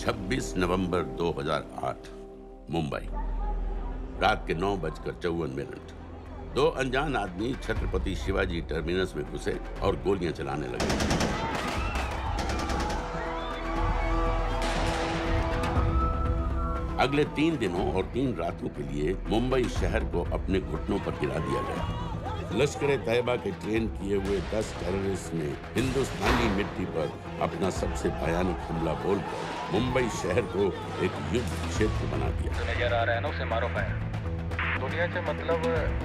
26 नवंबर 2008 मुंबई, रात के 9:54। दो अनजान आदमी छत्रपति शिवाजी टर्मिनस में घुसे और गोलियां चलाने लगे। अगले 3 दिनों और 3 रातों के लिए मुंबई शहर को अपने घुटनों पर गिरा दिया गया। लश्कर-ए-तैयबा के ट्रेन किए हुए 10 टेररिस्ट ने हिंदुस्तानी मिट्टी पर अपना सबसे भयानक हमला बोलकर मुंबई शहर को एक युद्ध क्षेत्र बना दिया। जो नजर आ रहा है ना उसे मारो फायर। दुनिया च मतलब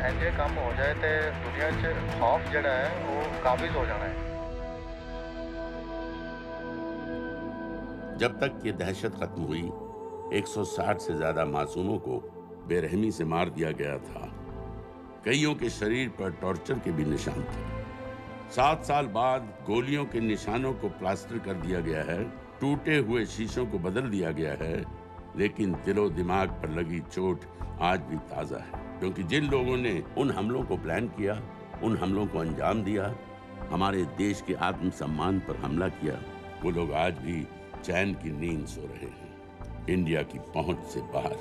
ऐसे काम हो जाए तो दुनिया च खौफ जड़ा है वो काबिज हो जाना है। जब तक ये दहशत खत्म हुई, 160 से ज्यादा मासूमों को बेरहमी से मार दिया गया था। कईयों के शरीर पर टॉर्चर के भी निशान थे। 7 साल बाद गोलियों के निशानों को प्लास्टर कर दिया गया है, टूटे हुए शीशों को बदल दिया गया है, लेकिन दिलो दिमाग पर लगी चोट आज भी ताजा है। क्योंकि जिन लोगों ने उन हमलों को प्लान किया, उन हमलों को अंजाम दिया, हमारे देश के आत्मसम्मान पर हमला किया, वो लोग आज भी चैन की नींद सो रहे हैं, इंडिया की पहुंच से बाहर।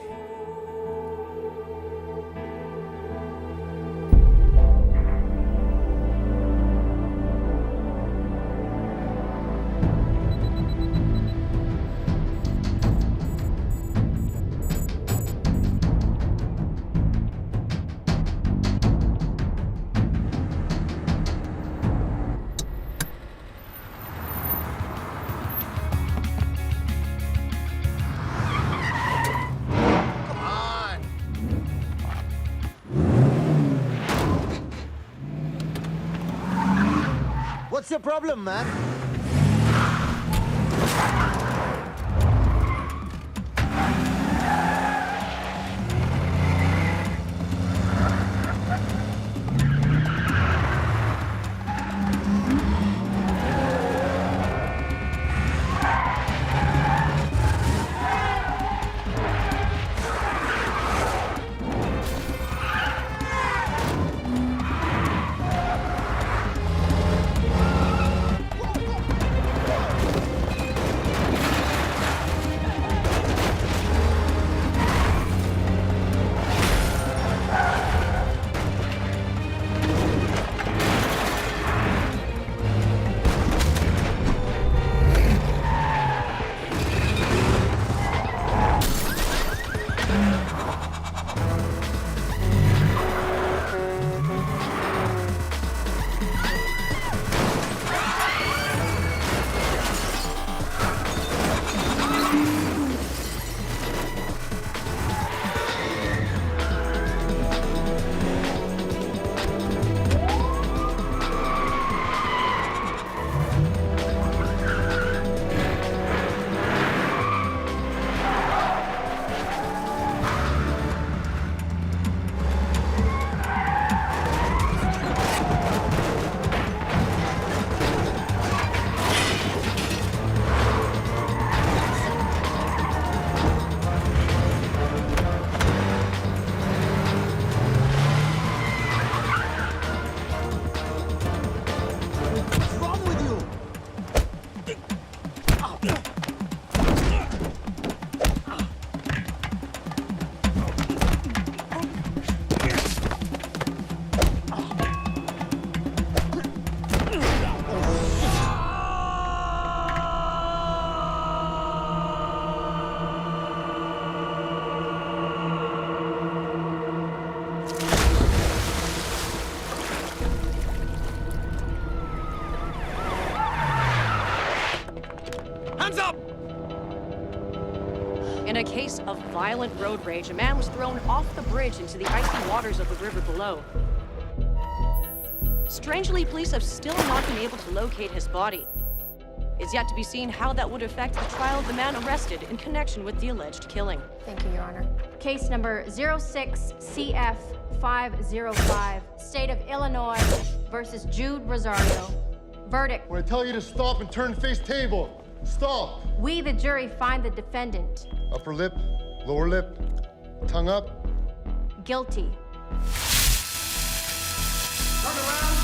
What's your problem, man? Hands up! In a case of violent road rage, a man was thrown off the bridge into the icy waters of the river below. Strangely, police have still not been able to locate his body. It's yet to be seen how that would affect the trial of the man arrested in connection with the alleged killing. Thank you, Your Honor. Case number 06-CF-505, State of Illinois versus Jude Rosario. Verdict. When I tell you to stop and turn face table, stop. We, the jury, find the defendant Upper lip, lower lip, tongue up. guilty. Turn around!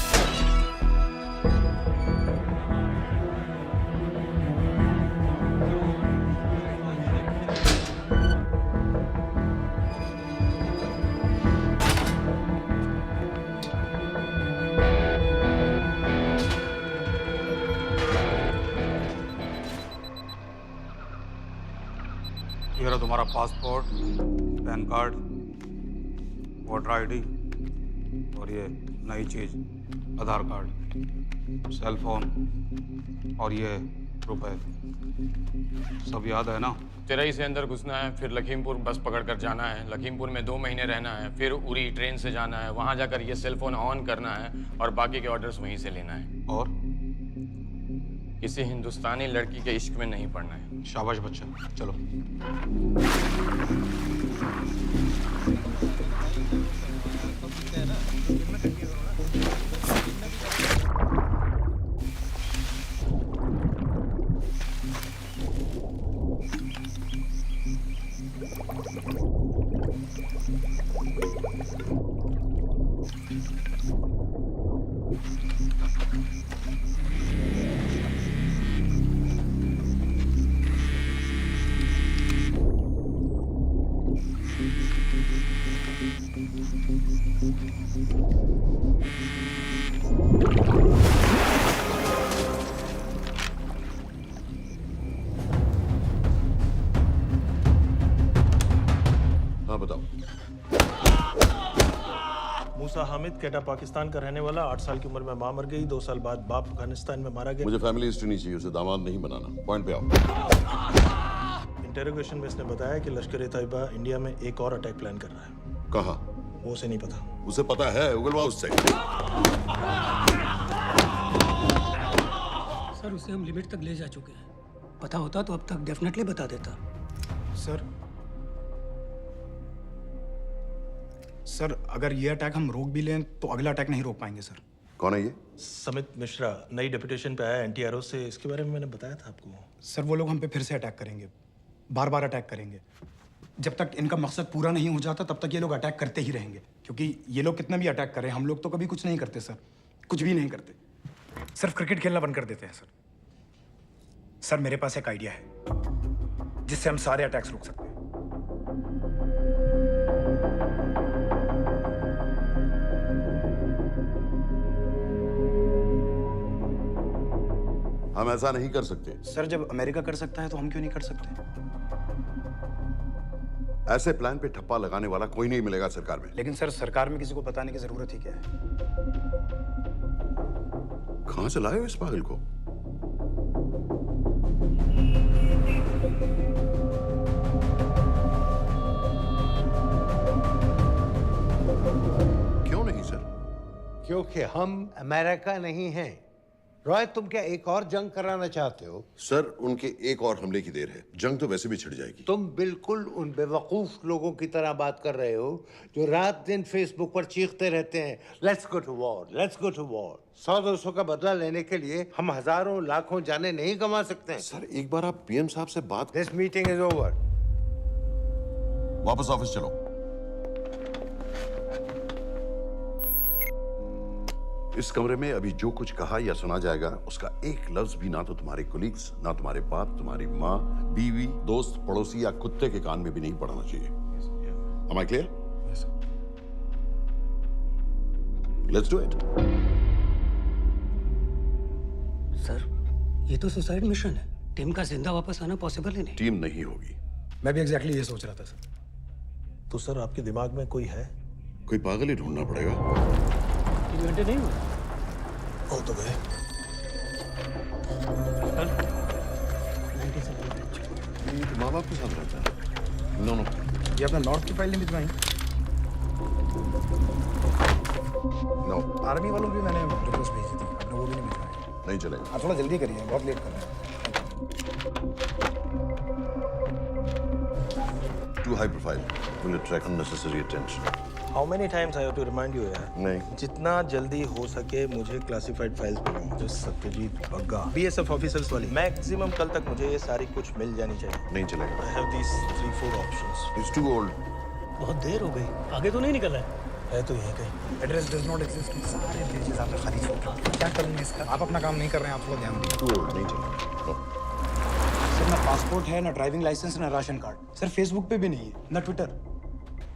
ये रहा तुम्हारा passport, pan card, voter ID और ये नई चीज़ आधार card, cell phone और ये रुपए। सब याद है ना? चिरई से अंदर घुसना है, फिर लखीमपुर बस पकड़कर जाना है, लखीमपुर में 2 महीने रहना है, फिर उरी ट्रेन से जाना है, वहाँ जाकर ये सेल फोन ऑन करना है और बाकी के ऑर्डर्स वहीं से लेना है। और किसी हिंदुस्तानी लड़की के इश्क में नहीं पड़ना है। शाबाश बच्चा, चलो। हाँ बताओ। मूसा हामिद, केटा पाकिस्तान का रहने वाला, 8 साल की उम्र में मां मर गई, 2 साल बाद बाप अफगानिस्तान में मारा गया। मुझे फैमिली हिस्ट्री नहीं चाहिए, उसे दामाद नहीं बनाना। पॉइंट पे आओ। इंटेरोगेशन में इसने बताया कि लश्कर तैयबा इंडिया में एक और अटैक प्लान कर रहा है। कहाँ? वो उसे नहीं पता। उसे पता है, उगलवा उससे। सर उसे हम लिमिट तक ले जा चुके हैं। पता होता तो अब तक डेफिनेटली बता देता। सर अगर ये अटैक हम रोक भी लें तो अगला अटैक नहीं रोक पाएंगे सर। कौन है ये? समित मिश्रा, नई डेपुटेशन पे आया एंटी-एरो से। इसके बारे में मैंने बताया था आपको। सर वो लोग हम पे फिर से अटैक करेंगे, बार बार अटैक करेंगे। जब तक इनका मकसद पूरा नहीं हो जाता तब तक ये लोग अटैक करते ही रहेंगे, क्योंकि ये लोग कितना भी अटैक करें हम लोग तो कभी कुछ नहीं करते सर, कुछ भी नहीं करते। सिर्फ क्रिकेट खेलना बंद कर देते हैं सर। सर मेरे पास एक आइडिया है जिससे हम सारे अटैक्स रोक सकते हैं। हम ऐसा नहीं कर सकते। सर जब अमेरिका कर सकता है तो हम क्यों नहीं कर सकते? ऐसे प्लान पे ठप्पा लगाने वाला कोई नहीं मिलेगा सरकार में। लेकिन सर सरकार में किसी को बताने की जरूरत ही क्या है? कहां से लाए हो इस पागल को? क्यों नहीं सर? क्योंकि हम अमेरिका नहीं हैं। रॉय, तुम क्या एक और जंग कराना चाहते हो? सर उनके एक और हमले की देर है, जंग तो वैसे भी छिड़ जाएगी। तुम बिल्कुल उन बेवकूफ लोगों की तरह बात कर रहे हो जो रात दिन फेसबुक पर चीखते रहते हैं, let's go to war, let's go to war. 100-200 का बदला लेने के लिए हम हजारों लाखों जाने नहीं कमा सकते। सर एक बार आप पीएम साहब से बात। This meeting is over. वापस ऑफिस चलो। इस कमरे में अभी जो कुछ कहा या सुना जाएगा उसका एक लफ्ज भी ना तो तुम्हारे कोलीग्स, ना तुम्हारे बाप, तुम्हारी माँ, बीवी, दोस्त, पड़ोसी या कुत्ते के कान में भी नहीं पड़ना चाहिए। Am I clear? Yes, sir. Let's do it. Sir ये तो सुसाइड मिशन है। टीम का जिंदा वापस आना पॉसिबल ही नहीं। टीम नहीं होगी। मैं भी एग्जैक्टली ये सोच रहा था सर। तो सर आपके दिमाग में कोई है? कोई पागल ही ढूंढना पड़ेगा। 3 घंटे नहीं हुए। हो तो गए। माँ बाप के साथ रहता है। नो नो, ये अपना नॉर्थ की फाइल नहीं भिजवाई? नो। आर्मी वालों की मैंने रिक्वेस्ट भेजी थी, आपने वो भी नहीं भिजवाई। नहीं चलेगा। आप थोड़ा जल्दी करिए, बहुत लेट कर रहे हैं। Too high profile. Will attract unnecessary attention. How many times I have to remind you यार? नहीं। जितना जल्दी हो सके मुझे क्लासिफाइड फाइल्स बनाओ। जो सत्यजीत बग्गा, BSF ऑफिसर्स वाली। मैक्सिमम कल तक मुझे ये सारी कुछ मिल जानी चाहिए। नहीं चलेगा। I have these 3-4 options. It's too old. बहुत देर हो गई, आगे तो नहीं निकला है तो यहीं कहीं। Address does not exist. सारे पेजेस आपने खाली छोड़ दिए। क्या करूंगे इसका? आप अपना काम नहीं कर रहे हैं, आप थोड़ा ध्यान दीजिए। Too old. नहीं चलेगा। No. सर ना पासपोर्ट है, ना ड्राइविंग लाइसेंस, ना राशन कार्ड। सर फेसबुक पे भी नहीं है, ना ट्विटर।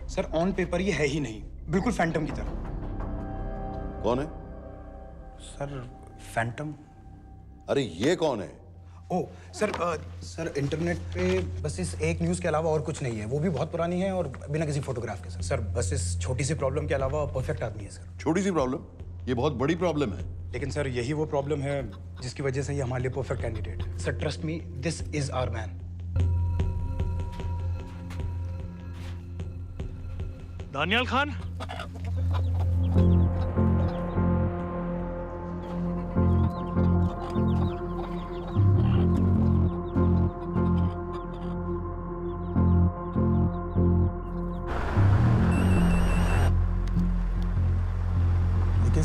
सर ऑन पेपर ये है ही नहीं, बिल्कुल फैंटम की तरह। कौन है? Sir Phantom? अरे ये कौन है? ओ सर इंटरनेट पे बस इस एक न्यूज़ के अलावा और कुछ नहीं है, वो भी बहुत पुरानी है और बिना किसी फोटोग्राफ के। सर बस इस छोटी सी प्रॉब्लम के अलावा परफेक्ट आदमी है सर। छोटी सी प्रॉब्लम? ये बहुत बड़ी प्रॉब्लम है। लेकिन सर यही वो प्रॉब्लम है जिसकी वजह से ये हमारे लिए परफेक्ट कैंडिडेट है। Sir trust me, this is our man. Daniyal Khan,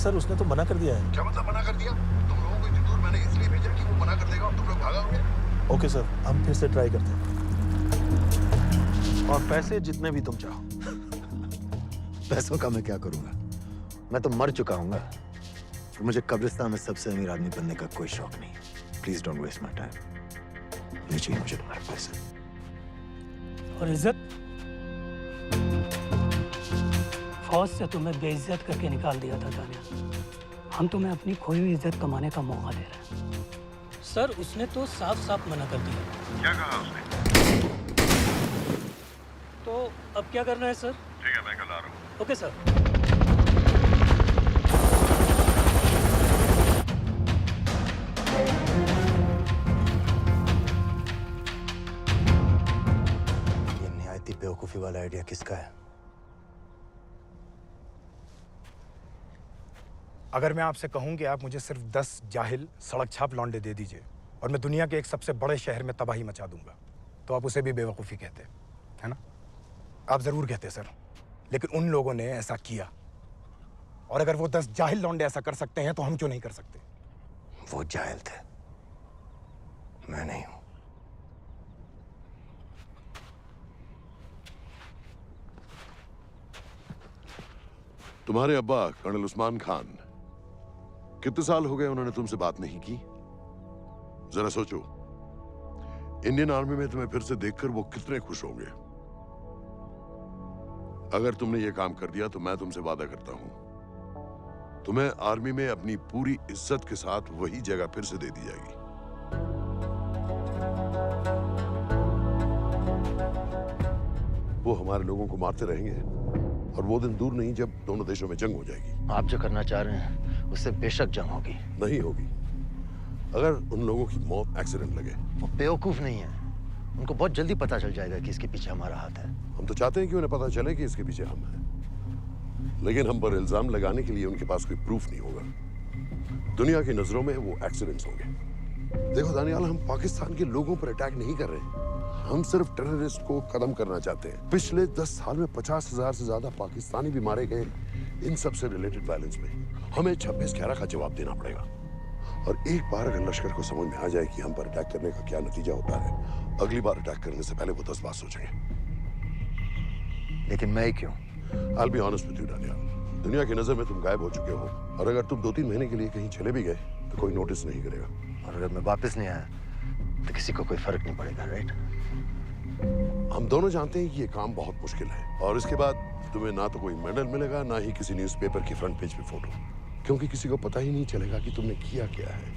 sir उसने तो मना कर दिया है। क्या मतलब मना कर दिया? तुम लोगों को इतनी दूर मैंने इसलिए भेजा कि वो मना कर देगा और तुम लोग भागोगे। ओके सर, हम फिर से ट्राई करते हैं। और पैसे जितने भी तुम चाहो। पैसों का मैं क्या करूंगा? मैं तो मर चुका हूँ। तो मुझे कब्रिस्तान में सबसे अमीर आदमी बनने का कोई शौक नहीं। Please don't waste my time. नहीं चाहिए मुझे तुम्हारे पैसे। और इज्जत? फौज से तुम्हें बेइज्जत करके निकाल दिया था दानिया। हम तुम्हें अपनी खोई हुई इज्जत कमाने का मौका दे रहे हैं। सर उसने तो साफ साफ मना कर दिया। क्या कहा उसने? तो अब क्या करना है सर? ठीक है, मैं कल आ रहा हूँ। Okay sir. ये निहायती बेवकूफी वाला आइडिया किसका है? अगर मैं आपसे कहूं कि आप मुझे सिर्फ 10 जाहिल सड़क छाप लौंडे दे दीजिए और मैं दुनिया के एक सबसे बड़े शहर में तबाही मचा दूंगा, तो आप उसे भी बेवकूफ़ी कहते, है ना? आप ज़रूर कहते सर, लेकिन उन लोगों ने ऐसा किया। और अगर वो 10 जाहिल लौंडे ऐसा कर सकते हैं तो हम क्यों नहीं कर सकते? वो जाहिल थे, मैं नहीं हूं। तुम्हारे अब्बा कर्नल उस्मान खान, कितने साल हो गए उन्होंने तुमसे बात नहीं की? जरा सोचो, इंडियन आर्मी में तुम्हें फिर से देखकर वो कितने खुश होंगे। अगर तुमने ये काम कर दिया तो मैं तुमसे वादा करता हूं, तुम्हें आर्मी में अपनी पूरी इज्जत के साथ वही जगह फिर से दे दी जाएगी। वो हमारे लोगों को मारते रहेंगे और वो दिन दूर नहीं जब दोनों देशों में जंग हो जाएगी। आप जो करना चाह रहे हैं उससे बेशक जंग होगी। नहीं होगी। अगर उन लोगों की मौत एक्सीडेंट लगे। वो बेवकूफ नहीं है, उनको बहुत जल्दी पता चल जाएगा कि इसके पीछे हमारा हाथ है। हम तो चाहते हैं कि उन्हें पता चले कि इसके पीछे हम हैं, लेकिन हम पर इल्जाम लगाने के लिए उनके पास कोई प्रूफ नहीं होगा। दुनिया की नजरों में वो एक्सीडेंट्स होंगे। देखो दानियाल, हम पाकिस्तान के लोगों पर अटैक नहीं कर रहे, हम सिर्फ टेररिस्ट को खत्म करना चाहते हैं। पिछले 10 साल में 50,000 से ज्यादा पाकिस्तानी भी मारे गए इन सब से रिलेटेड वायलेंस में। हमें 26/11 का जवाब देना पड़ेगा। और एक बार अगर लश्कर को समझ में आ जाए कि हम पर अटैक करने का क्या नतीजा होता है, अगली बार अटैक करने से पहले वो 10 बार सोचेंगे। लेकिन मैं क्यों? I'll be honest with you, Daniyal, दुनिया की नजर में तुम गायब हो चुके हो, और अगर तुम 2-3 महीने के लिए कहीं चले भी गए तो कोई नोटिस नहीं करेगा। और अगर मैं वापस नहीं आया तो किसी को कोई फर्क नहीं पड़ेगा, राइट? हम दोनों जानते हैं कि ये काम बहुत मुश्किल है, और इसके बाद तुम्हें ना तो कोई मेडल मिलेगा, ना ही किसी न्यूज़पेपर की फ्रंट पेज पे फोटो, क्योंकि किसी को पता ही नहीं चलेगा कि तुमने किया क्या है,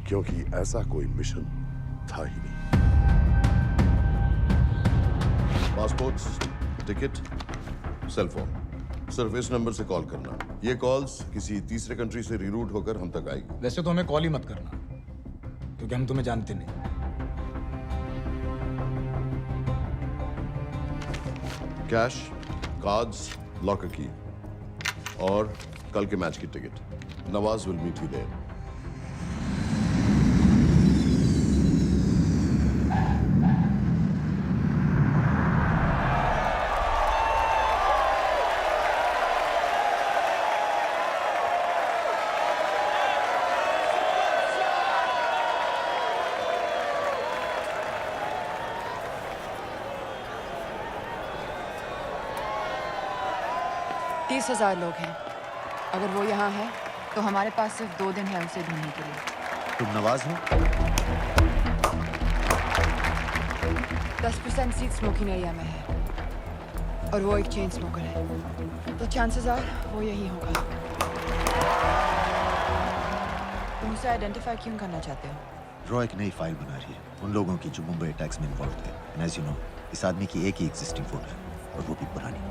क्योंकि ऐसा कोई मिशन था ही नहीं। पासपोर्ट्स, टिकट, सेलफोन, सिर्फ इस नंबर से कॉल करना। ये कॉल्स किसी तीसरे कंट्री से रीरूट होकर हम तक आएगी। वैसे तो हमें कॉल ही मत करना, क्योंकि हम तुम्हें जानते नहीं। कैश, कार्ड्स, लॉकर की और कल के मैच की ticket. Nawaz will meet you there. तीस 30,000 लोग हैं। अगर वो यहाँ है तो हमारे पास सिर्फ 2 दिन है उसे ढूंढने के लिए। तुम नवाज हो? 10% सीट स्मोकिंग एरिया में है और वो एक चेन स्मोकर है, तो चांसेस आर वो यही होगा। तुम उसे आइडेंटिफाई क्यों करना चाहते हो? रॉ एक नई फाइल बना रही है उन लोगों की जो मुंबई अटैक्स में इन्वॉल्व थे। एंड एज यू नो, इस आदमी की एक ही एग्जिस्टिंग फोटो है और वो भी पुरानी।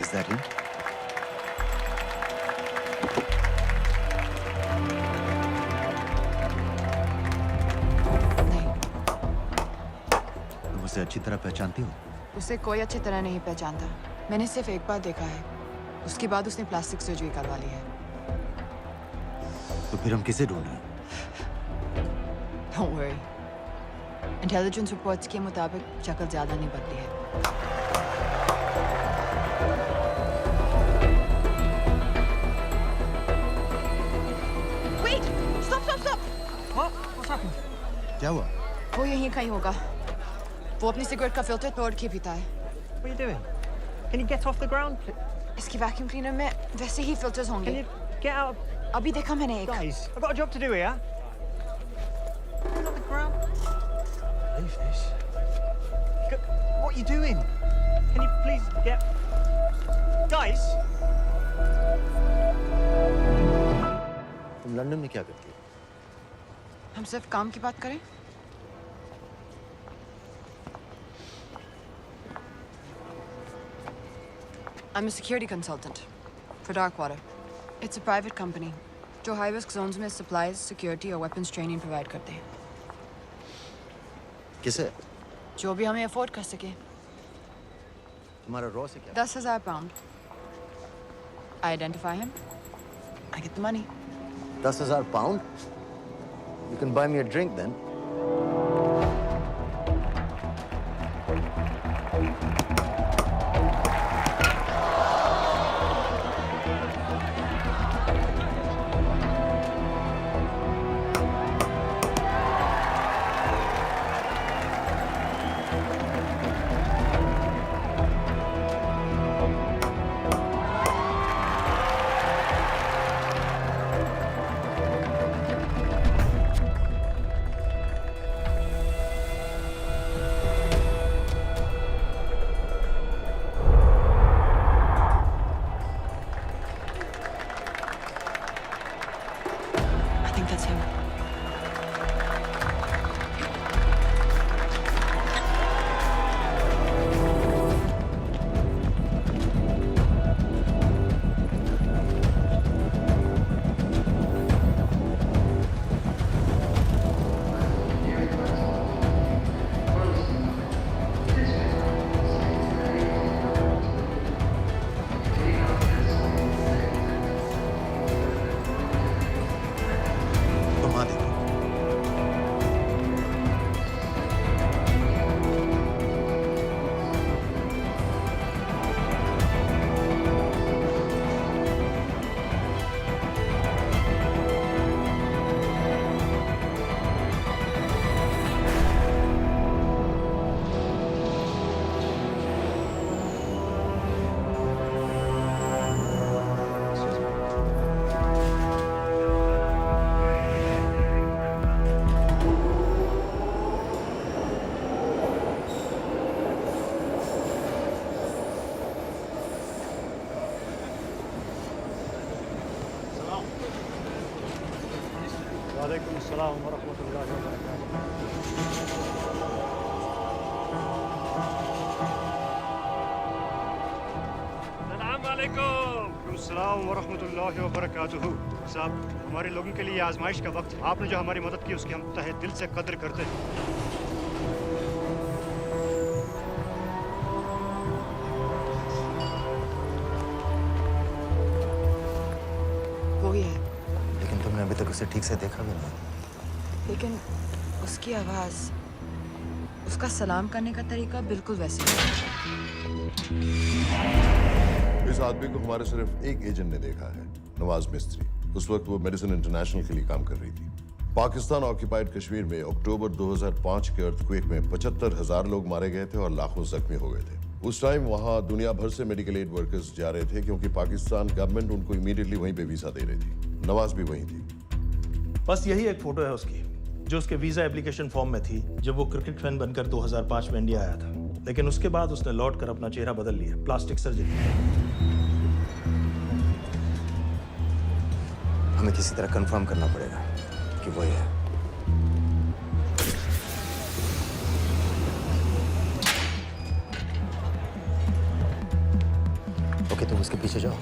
Is that him? तुम उसे अच्छी तरह पहचानती हो? उसे कोई अच्छी तरह नहीं पहचानता। मैंने सिर्फ एक बार देखा है, उसके बाद उसने प्लास्टिक सर्जरी करवा ली है। तो फिर हम किसे ढूंढ रहे हैं? Don't worry. इंटेलिजेंस रिपोर्ट्स के मुताबिक शक्ल ज्यादा नहीं बदली है। Wait! Stop! What's happened? क्या हुआ? वो यहीं कहीं होगा। वो अपनी सिगरेट का फिल्टर तोड़ के पीता है। What are you doing? Can you get off the ground? इसकी वैक्यूम क्लीनर में वैसे ही फिल्टर्स होंगे। Can you get out? अभी देखा मैंने एक। Guys, I've got a job to do here. Get on the ground. Leave this. What are you doing? Can you please get... Guys! तुम London में क्या करती हो? हम सिर्फ काम की बात करें? I'm a security consultant for Darkwater. It's a private company जो high risk zones में supplies, security और weapons training provide करते हैं। किसे? जो भी हमें afford कर सके। तुम्हारा रॉ से क्या? 10,000 pound. I identify him. I get the money. 10,000 pound? You can buy me a drink then. I think that's him. घुमा दे। वालेकुम अस्सलाम वरहमतुल्लाहि वबरकातुहू। अस्सलाम वालेकुम। अस्सलाम वरहमतुल्लाहि वबरकातुहू। साहब, हमारे लोगों के लिए आजमाइश का वक्त। आपने जो हमारी मदद की उसकी हम तहे दिल से कद्र करते हैं। वो ही है, लेकिन तुमने अभी तक उसे ठीक से देखा भी नहीं। लेकिन उसकी आवाज, उसका सलाम करने का तरीका बिल्कुल वैसे ही है। इस आदमी को हमारे सिर्फ एक एजेंट ने देखा है, नवाज मिस्त्री। उस वक्त वो मेडिसिन इंटरनेशनल के लिए काम कर रही थी। पाकिस्तान ऑक्यूपाइड कश्मीर में अक्टूबर 2005 के अर्थक्वेक में 75,000 लोग मारे गए थे और लाखों जख्मी हो गए थे। उस टाइम वहां दुनिया भर से मेडिकल एड वर्कर्स जा रहे थे क्योंकि पाकिस्तान गवर्नमेंट उनको इमीडिएटली वहीं पे वीजा दे रही थी। नवाज भी वहीं थी। बस यही एक फोटो है उसकी, जो उसके वीजा एप्लीकेशन फॉर्म में थी जब वो क्रिकेट फैन बनकर 2005 में इंडिया आया था। लेकिन उसके बाद उसने लौट कर अपना चेहरा बदल लिया, प्लास्टिक सर्जरी। हमें किसी तरह कंफर्म करना पड़ेगा कि वो ही है। ओके, तुम उसके पीछे जाओ।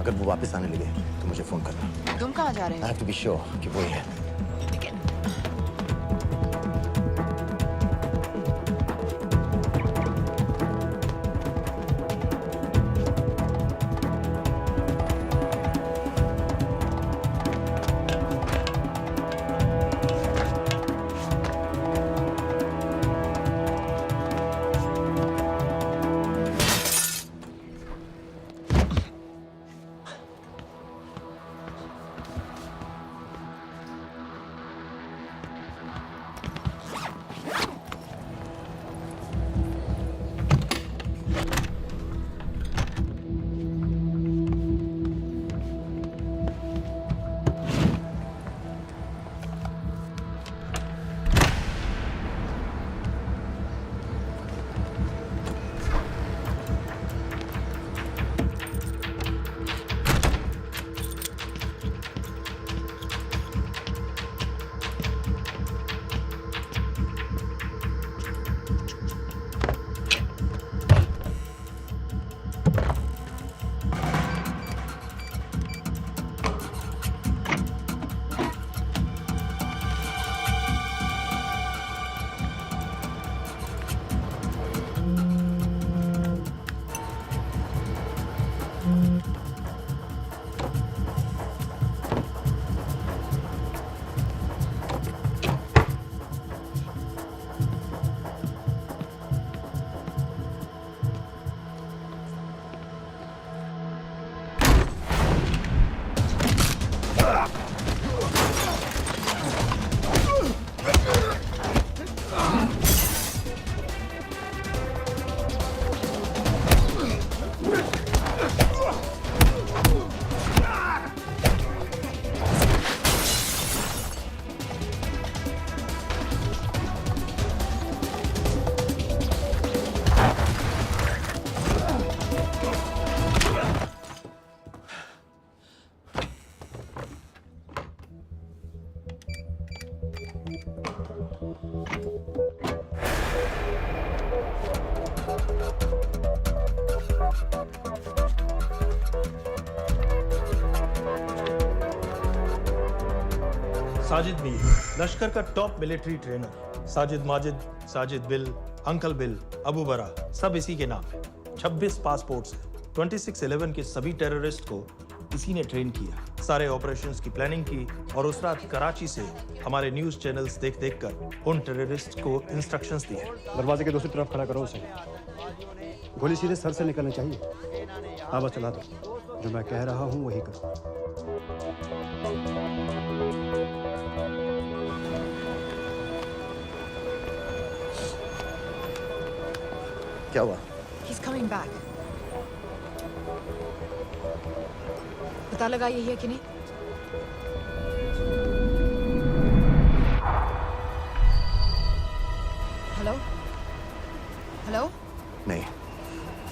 अगर वो वापस आने लगे तो मुझे फोन करना। तुम कहाँ जा रहे I हो? have to be sure कि वो ही है। साजिद मीर, लश्कर का top military trainer. Sajid Majid, Sajid bill, uncle bill, Abu बरा, सब इसी के नाम है। 26 पासपोर्ट्स हैं। 26/11 के सभी टेररिस्ट को इसी ने ट्रेन किया। सारे ऑपरेशंस की प्लानिंग की और उस रात कराची से हमारे न्यूज चैनल्स देख कर उन टेररिस्ट को इंस्ट्रक्शंस दिए। दरवाजे के दूसरी तरफ खड़ा करो उसे। गोली सीधे सर से निकलनी चाहिए। हाँ बस चला दो। जो मैं कह रहा हूँ वही करो। क्या हुआ? He's coming back. पता लगा यही है कि नहीं? हेलो? हेलो? नहीं,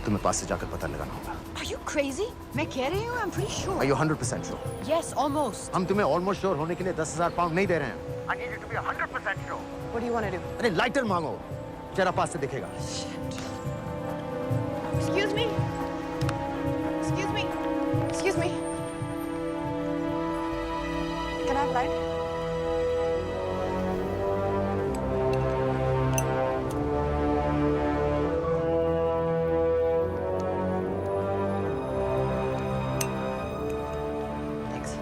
तुम्हें पास से जाकर पता लगाना होगा। Are you crazy? मैं कह रही हूँ, I'm pretty sure. Are you 100% sure? Yes, almost. हम तुम्हें almost sure होने के लिए 10,000 पाउंड नहीं दे रहे हैं। I need you to be 100% sure. What do you want to do? अरे लाइटर मांगो, चेहरा पास से दिखेगा। Excuse me. Excuse me. Excuse me. Can I have light? Thanks.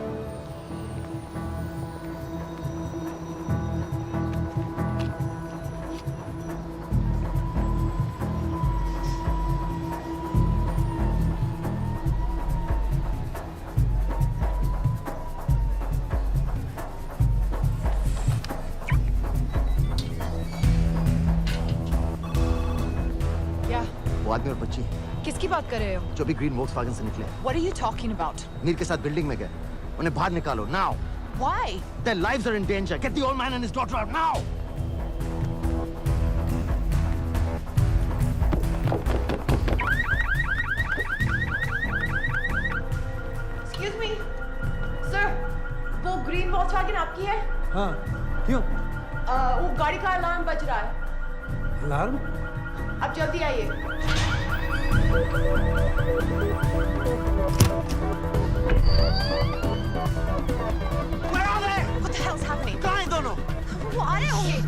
वो आदमी और बच्ची किसकी बात कर रहे हो? जो भी ग्रीन वोक्सवैगन से निकले। What are you talking about? Mir के साथ बिल्डिंग में गए। उन्हें बाहर निकालो now. Why? Their lives are in danger. Get the old man and his daughter out now. Green Volkswagen आपकी है? हाँ, क्यों? वो गाड़ी का अलार्म बज रहा है। अलार्म? अब जल्दी आइए। Where are they? What the hell's happening? कहाँ हैं दोनों? वो आ रहे होंगे।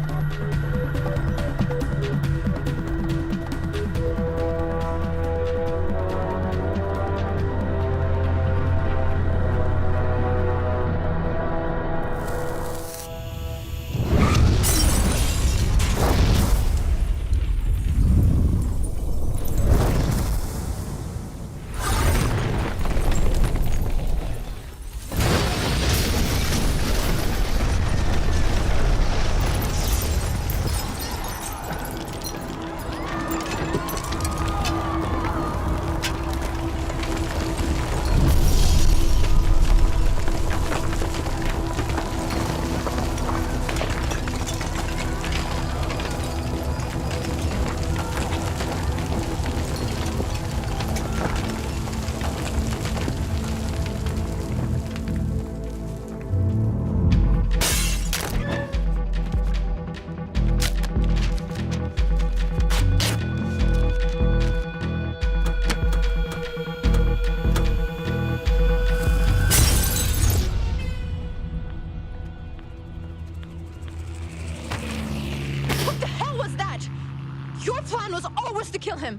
Your plan was always to kill him.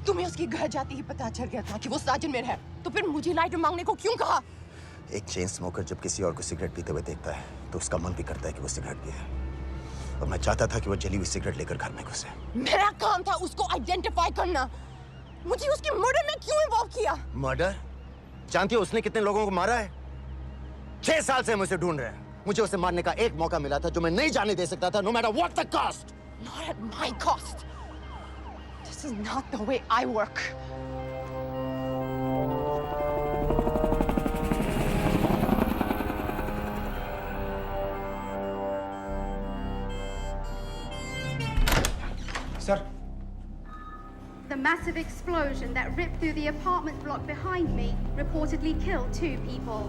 तुम्हें उसके घर जाते ही पता चल गया था कि वो साजन में है, तो फिर मुझे लाइटर मांगने को क्यों कहा? एक चेन स्मोकर जब किसी और को सिगरेट पीते हुए देखता है तो उसका मन भी करता है कि वो सिगरेट पिए, और मैं चाहता था कि वो जली हुई सिगरेट लेकर घर में घुसे। मेरा काम था उसको आइडेंटिफाई करना। मुझे उसके मर्डर में क्यों इन्वॉल्व किया? मर्डर? जानती हो उसने कितने लोगों को मारा है? 6 साल से हम उसे ढूंढ रहे हैं। मुझे उसे मारने का एक मौका मिला था जो मैं नहीं जाने दे सकता था, no matter what the cost. Not at my cost. This is not the way I work. Sir. The massive explosion that ripped through the apartment block behind me reportedly killed 2 people.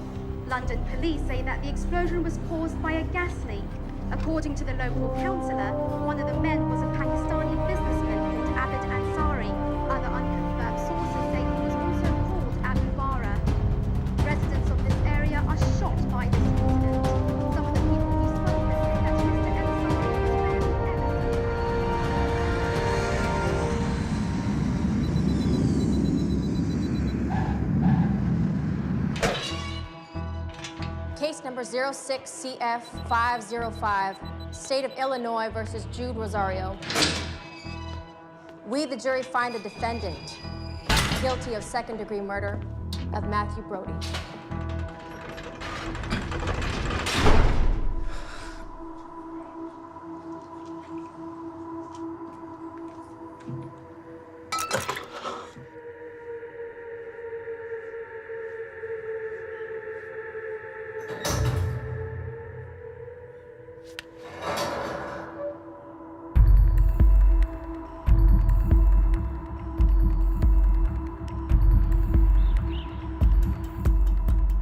London police say that the explosion was caused by a gas leak. According to the local councillor, one of the men was a Pakistani businessman called Abid Ansari. Other unconfirmed sources say he was also called Abu Bara. Residents of this area are shocked by this incident. Some of the people we spoke with say that Mr. Ansari was rarely Case number 06CF505, State of Illinois versus Jude Rosario. We, the jury, find the defendant guilty of second-degree murder of Matthew Brody.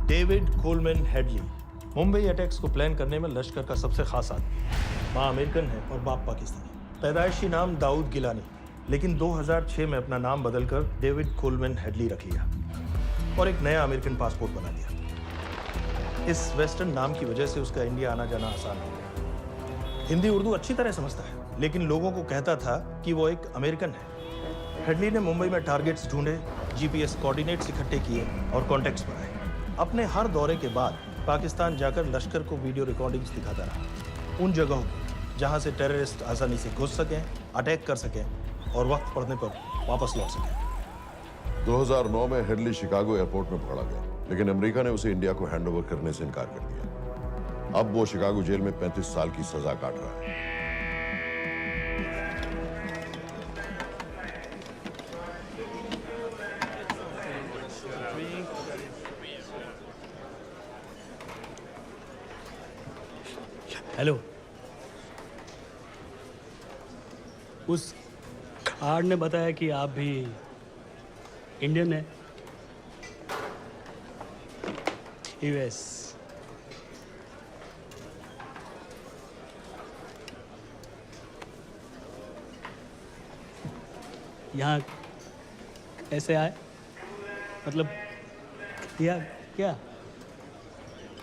David Coleman Headley Mumbai attacks को plan करने में लश्कर का सबसे खास आदमी। माँ American है और बाप पाकिस्तानी। पैदाइशी नाम दाऊद गिलानी, लेकिन 2006 में अपना नाम बदलकर डेविड कोलमैन हेडली रख लिया और एक नया अमेरिकन पासपोर्ट बना लिया। इस वेस्टर्न नाम की वजह से उसका इंडिया आना जाना आसान हो गया। हिंदी उर्दू अच्छी तरह समझता है, लेकिन लोगों को कहता था कि वो एक अमेरिकन है। हेडली ने मुंबई में टारगेट्स ढूंढे, जीपीएस कोऑर्डिनेट्स इकट्ठे किए और कॉन्टैक्ट्स बनाए। अपने हर दौरे के बाद पाकिस्तान जाकर लश्कर को वीडियो रिकॉर्डिंग्स दिखाता रहा, उन जगहों को जहां से टेररिस्ट आसानी से घुस सकें, अटैक कर सकें और वक्त पड़ने पर वापस लौट सकें। 2009 में हेडली शिकागो एयरपोर्ट में पकड़ा गया, लेकिन अमेरिका ने उसे इंडिया को हैंडओवर करने से इनकार कर दिया। अब वो शिकागो जेल में 35 साल की सजा काट रहा है। हेलो, उस कार्ड ने बताया कि आप भी इंडियन हैं। यूएस यहाँ कैसे आए? मतलब किया क्या?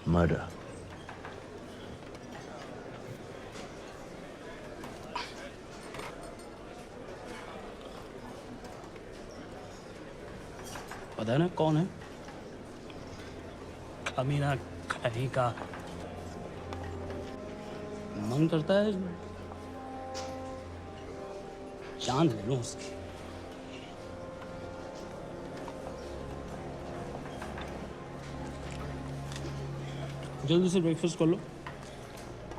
मर्डर। पता ना कौन है? कमीना कहीं का। मन करता है जान ले लो उसकी। जल्दी से ब्रेकफास्ट कर लो,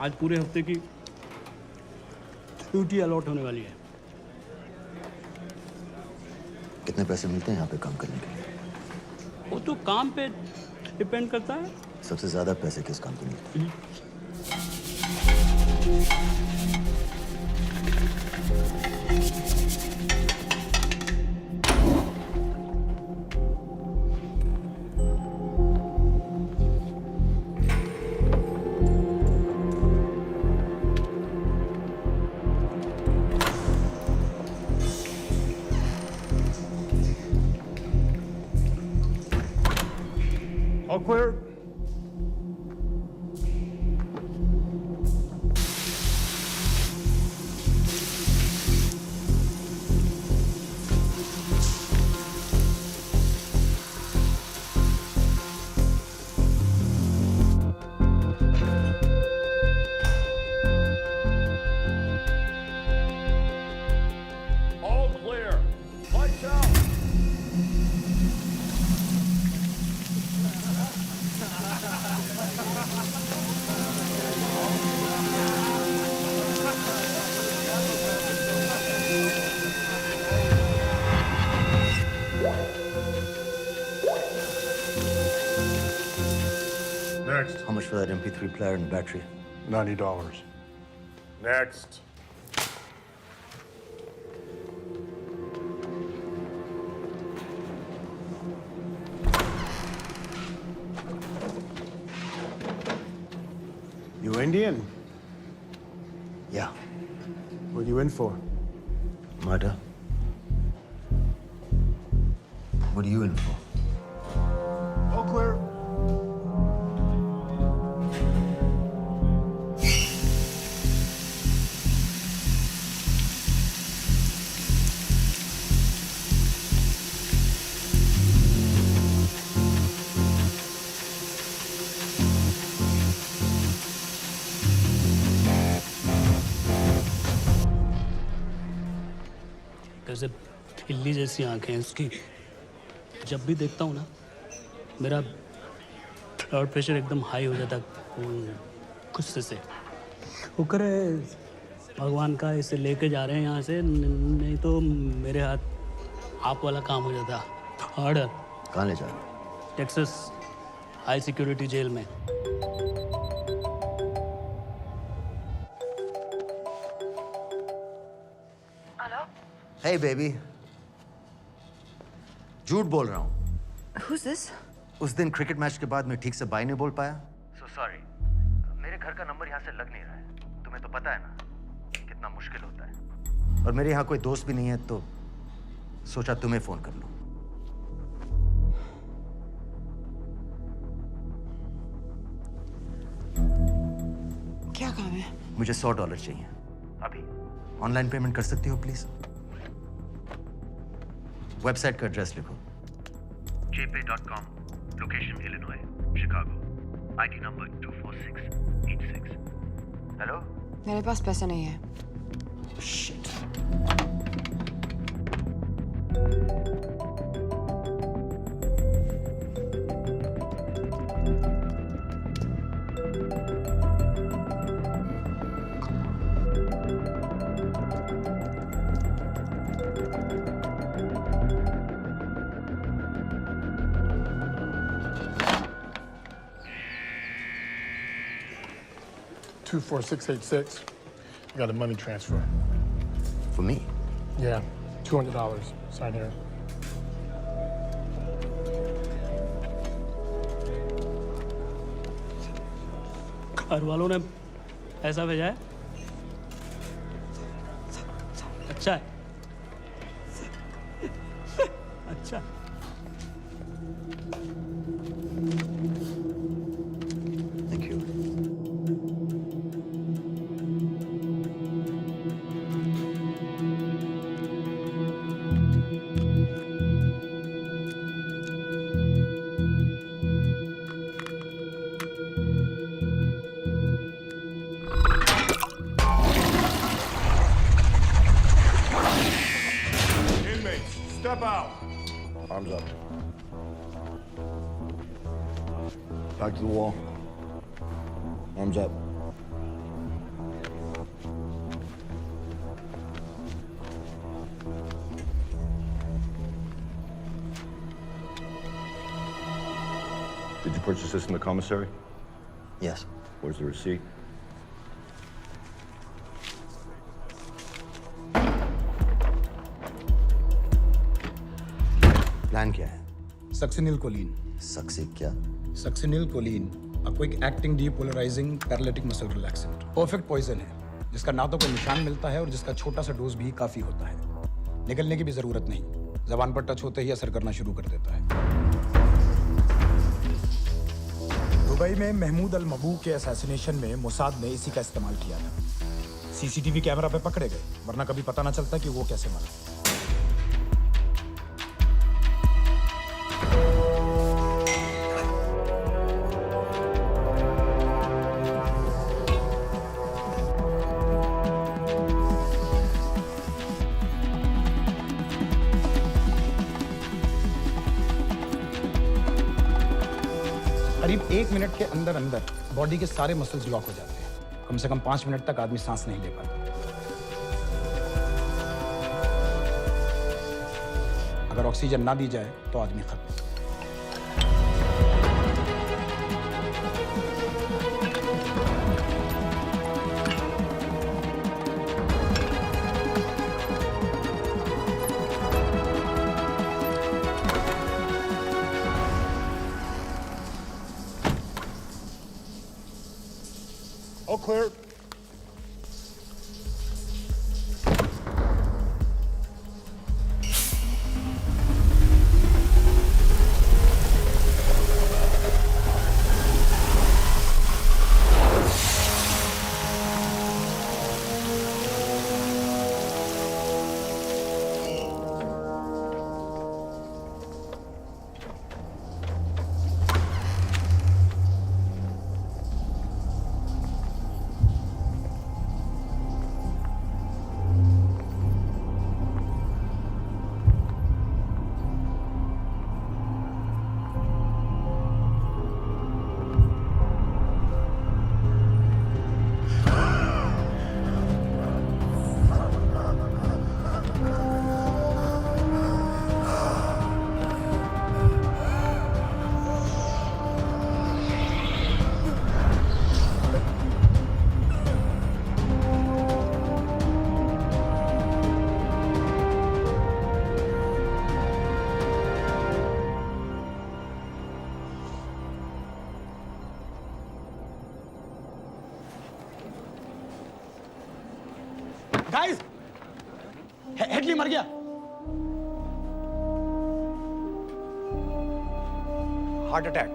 आज पूरे हफ्ते की ड्यूटी अलॉट होने वाली है। कितने पैसे मिलते हैं यहाँ पे काम करने के लिए? वो तो काम पे डिपेंड करता है। सबसे ज्यादा पैसे किस काम पे मिलते हैं? All clear. All clear. Lights out. Next. How much for that MP3 player and battery? $90. Next. You Indian? Yeah. What are you in for? Murder. What are you in for? All clear. कैसे बिल्ली जैसी आंखें हैं उसकी। जब भी देखता हूँ ना, मेरा ब्लड प्रेशर एकदम हाई हो जाता गुस्से से। शुक्र है भगवान का इसे लेके जा रहे हैं यहाँ से, नहीं तो मेरे हाथ आप वाला काम हो जाता। ऑर्डर। कहाँ ले जा रहे हो? टेक्सास हाई सिक्योरिटी जेल में। Hey baby, झूठ बोल रहा हूँ। Who's this? उस दिन क्रिकेट मैच के बाद मैं ठीक से बाय नहीं बोल पाया। So sorry. मेरे घर का नंबर यहाँ से लग नहीं रहा है। तुम्हें तो पता है ना कितना मुश्किल होता है। और मेरे यहाँ कोई दोस्त भी नहीं है, तो सोचा तुम्हें फोन कर लूँ। क्या काम है? मुझे $100 चाहिए अभी। ऑनलाइन पेमेंट कर सकती हो प्लीज? वेबसाइट का एड्रेस लिखो। jpay.com, location Illinois, Chicago, ID number 24686. Hello? मेरे पास पैसे नहीं है। Shit. $24686. I got a money transfer. For me? Yeah, $200. Sign here. घर वालों ने पैसा भेजा है? अच्छा है। step out. Arms up. Back to the wall. Arms up. Did you purchase this in the commissary? Yes. Where's the receipt? Plan क्या है? Succinylcholine. सक्सी क्या? Succinylcholine, a quick acting depolarizing paralytic muscle relaxant। Perfect poison है, जिसका ना तो कोई निशान मिलता है और जिसका छोटा सा डोज भी काफी होता है। निकलने की भी जरूरत नहीं, जबान पर टच होते ही असर करना शुरू कर देता है। दुबई में महमूद अल मबू के असैसिनेशन में मोसाद ने इसी का इस्तेमाल किया था। सीसीटीवी कैमरा पे पकड़े गए, वरना कभी पता ना चलता कि वो कैसे मरा। करीब 1 मिनट के अंदर अंदर बॉडी के सारे मसल्स लॉक हो जाते हैं। कम से कम 5 मिनट तक आदमी सांस नहीं ले पाता। अगर ऑक्सीजन ना दी जाए तो आदमी खत्म। All clear. गाइस, हेडली मर गया। Heart attack.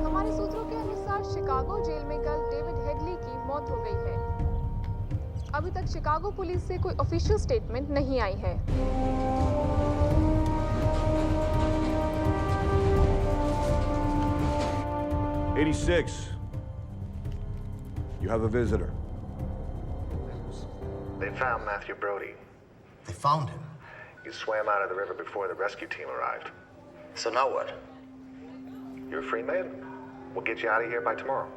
हमारे सूत्रों के अनुसार शिकागो जेल में कल डेविड हेडली की मौत हो गई है। अभी तक शिकागो पुलिस से कोई ऑफिशियल स्टेटमेंट नहीं आई है। 86. You have a visitor. They found Matthew Brody. They found him? He swam out of the river before the rescue team arrived. So now what? You're a free man. We'll get you out of here by tomorrow.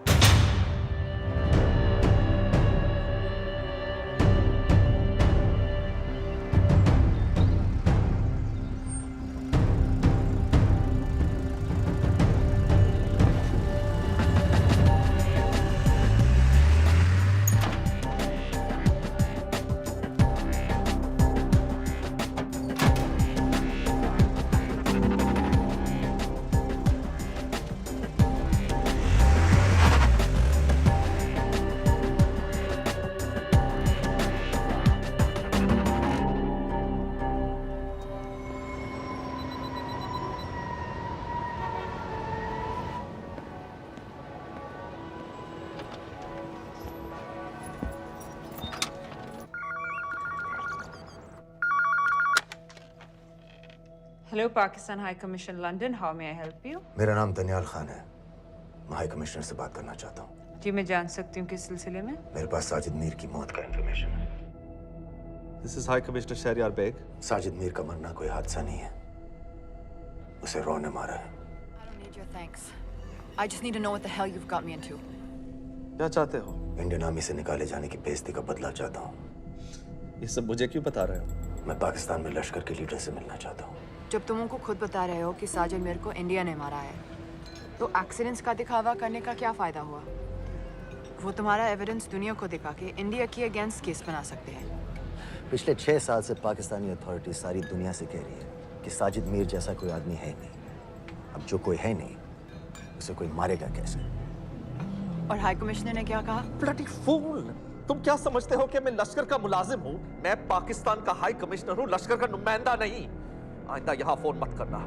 Hello, Pakistan High Commission, London. How may I help you? मेरा नाम दनियाल खान है। मैं high commissioner से बात करना चाहता हूँ। जी मैं जान सकती हूँ किस सिलसिले में? मेरे पास साजिद मीर की मौत का इंफॉर्मेशन है। This is High Commissioner Shahryar Beg. Sajid Mir का मरना कोई हादसा नहीं है, उसे रॉ ने मारा है। I don't need your thanks. I just need to know what the hell you've got me into. क्या चाहते हो? इंडियन आर्मी से निकाले जाने की बेइज्जती का बदला चाहता हूँ। ये सब मुझे क्यों बता रहे हो? मैं पाकिस्तान में लश्कर के लीडर से मिलना चाहता हूँ। जब तुम उनको खुद बता रहे हो कि साजिद मीर को इंडिया ने मारा है, तो एक्सीडेंट्स का दिखावा करने का क्या फायदा हुआ? वो तुम्हारा एविडेंस दुनिया को दिखा के इंडिया की अगेंस्ट केस बना सकते हैं। पिछले 6 साल से पाकिस्तानी अथॉरिटी सारी दुनिया से कह रही है कि साजिद मीर जैसा कोई आदमी है नहीं। अब जो कोई है नहीं, उसे कोई मारेगा कैसे? और हाई कमिश्नर ने क्या कहा? Bloody fool! तुम क्या समझते हो कि मैं लश्कर का मुलाजिम हूँ? मैं पाकिस्तान का हाई कमिश्नर हूँ, लश्कर का नुमाइंदा नहीं। आइंदा यहाँ फोन मत करना।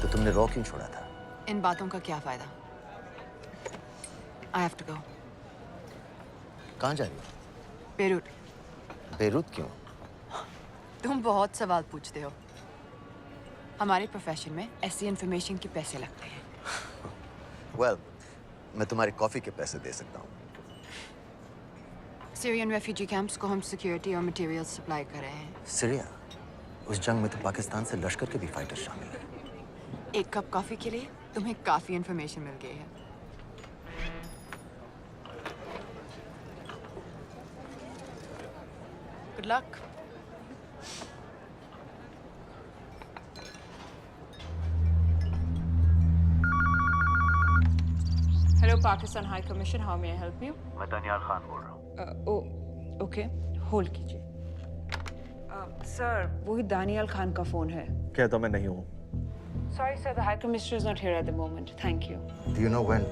तो तुमने रॉ क्यों छोड़ा था? इन बातों का क्या फायदा? I have to go. कहाँ जा रही हो? बेरूट। बेरूत क्यों? तुम बहुत सवाल पूछते हो। हमारे प्रोफेशन में ऐसी इन्फॉर्मेशन के पैसे लगते हैं। Well, मैं तुम्हारी कॉफी के पैसे दे सकता हूँ। सीरियन रेफ्यूजी कैंप्स को हम सिक्योरिटी और मटेरियल्स सप्लाई कर रहे हैं। सीरिया? उस जंग में तो पाकिस्तान से लश्कर के भी फाइटर शामिल हैं। एक कप कॉफी के लिए तुम्हें काफी इन्फॉर्मेशन मिल गई है। Good luck. Hello, Pakistan High Commission. How may I help you? मैं दानियाल खान बोल रहा हूँ। ओके, होल्ड कीजिए। सर, वही दानियाल खान का फोन है। कहता मैं नहीं हूँ। Sorry, sir. The High Commissioner is not here at the moment. Thank you. Do you know when?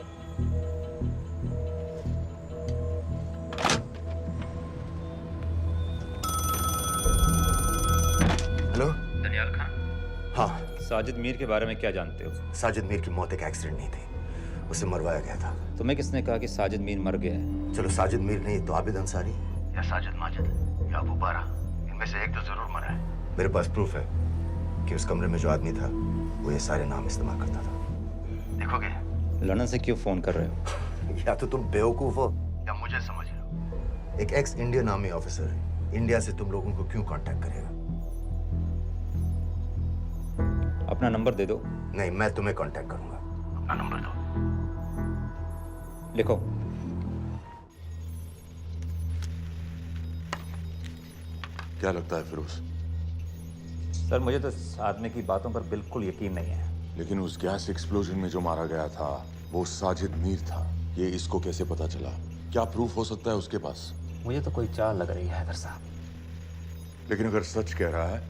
Hello? Daniyal Khan? हाँ। साजिद मीर के बारे में क्या जानते हो? साजिद मीर की मौत एक एक्सीडेंट नहीं थी, उसे मरवाया गया था। तुम्हें किसने कहा कि साजिद मीर मर गया है? चलो साजिद मीर नहीं तो आबिद अंसारी या साजिद माजिद या अबू बारा, इनमें से एक तो जरूर मरा है। मेरे पास प्रूफ है कि उस कमरे में जो आदमी था वो ये सारे नाम इस्तेमाल करता था। देखोगे? लंदन से क्यों फोन कर रहे हो? या तो तुम बेवकूफ हो या मुझे समझ रहे हो। एक x Indian army officer India से तुम लोगों को क्यों कांटेक्ट करेगा? अपना नंबर दे दो। नहीं, मैं तुम्हें कांटेक्ट करूंगा। अपना नंबर दो। लिखो। क्या लगता है फिरोज? सर, मुझे तो इस आदमी की बातों पर बिल्कुल यकीन नहीं है। लेकिन उस गैस एक्सप्लोजन में जो मारा गया था वो साजिद मीर था। ये इसको कैसे पता चला? क्या प्रूफ हो सकता है उसके पास? मुझे तो कोई चाल लग रही है हैदर साहब। लेकिन अगर सच कह रहा है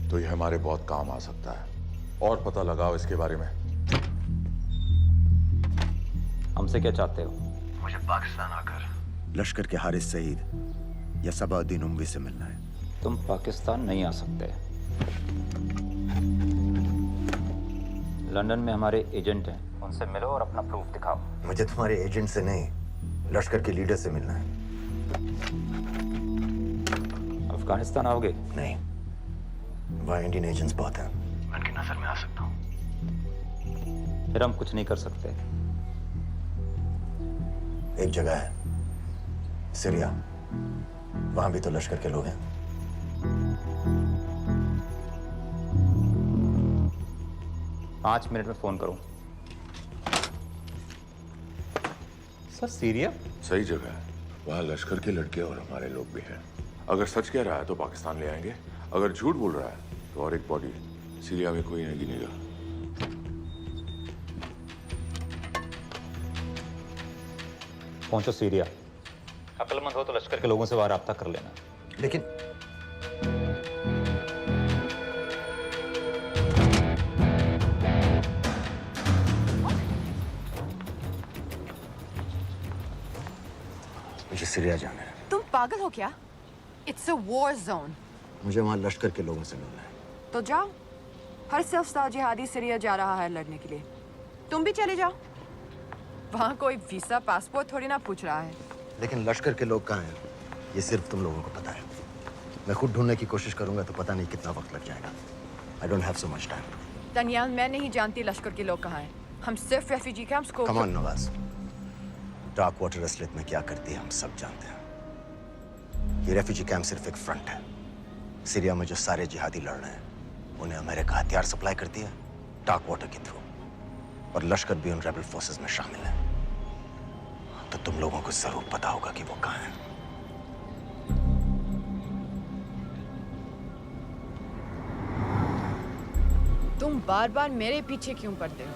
तो ये हमारे बहुत काम आ सकता है। और पता लगाओ इसके बारे में। हमसे क्या चाहते हो? मुझे पाकिस्तान आकर लश्कर के हारिस सईद या सबाउद्दीन उमवी से मिलना है। तुम पाकिस्तान नहीं आ सकते। लंदन में हमारे एजेंट हैं, उनसे मिलो और अपना प्रूफ दिखाओ। मुझे तुम्हारे एजेंट से नहीं, लश्कर के लीडर से मिलना है। अफगानिस्तान आओगे? नहीं, वहाँ इंडियन एजेंट्स बहुत हैं। मैं उनकी नजर में आ सकता हूँ। फिर हम कुछ नहीं कर सकते। एक जगह है, सीरिया, वहां भी तो लश्कर के लोग हैं। पाँच मिनट में फोन करूं। सर, सीरिया सही जगह है। वहाँ लश्कर के लड़के और हमारे लोग भी हैं। अगर सच कह रहा है तो पाकिस्तान ले आएंगे, अगर झूठ बोल रहा है तो और एक बॉडी सीरिया में कोई नहीं गिनेगा। पहुंचो सीरिया। अक्लमंद हो तो लश्कर के लोगों से वहां राब्ता कर लेना। लेकिन मुझे सीरिया जाना है। तुम पागल हो क्या? It's a war zone. मुझे वहां लश्कर के लोगों से मिलना है। तो जाओ। हर सिलसिला जिहादी सीरिया जा रहा है लड़ने के लिए। तुम भी चले जाओ। वहाँ कोई वीसा पासपोर्ट थोड़ी ना पूछ रहा है। लेकिन लश्कर के लोग कहाँ हैं ये सिर्फ तुम लोगों को पता है। मैं खुद ढूंढने की कोशिश करूंगा तो पता नहीं कितना वक्त लग जाएगा। I don't have so much time. Daniyal, मैं नहीं जानती लश्कर के लोग कहाँ हैं। हम सिर्फ रेफ्यूजी कैंप्स को। Come on Nawaz, dark water असलियत में क्या करती है हम सब जानते हैं। ये रेफ्यूजी कैंप सिर्फ एक फ्रंट है। सीरिया में जो सारे जिहादी लड़ रहे हैं उन्हें अमेरिका हथियार सप्लाई करती है डार्क वाटर के थ्रू, और लश्कर भी उन रेबल फोर्सेस में शामिल है। तो तुम लोगों को जरूर पता होगा कि वो कहाँ है। तुम बार बार मेरे पीछे क्यों पड़ते हो?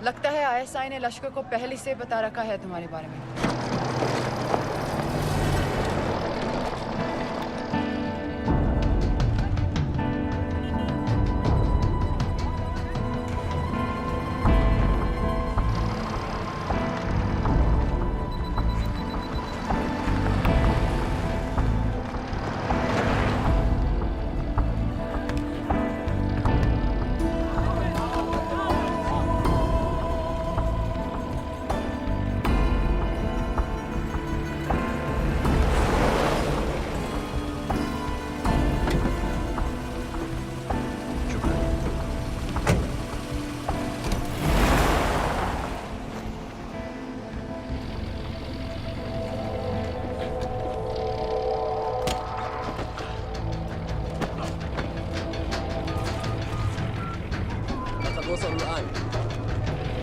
लगता है आईएसआई ने लश्कर को पहले से बता रखा है तुम्हारे बारे में।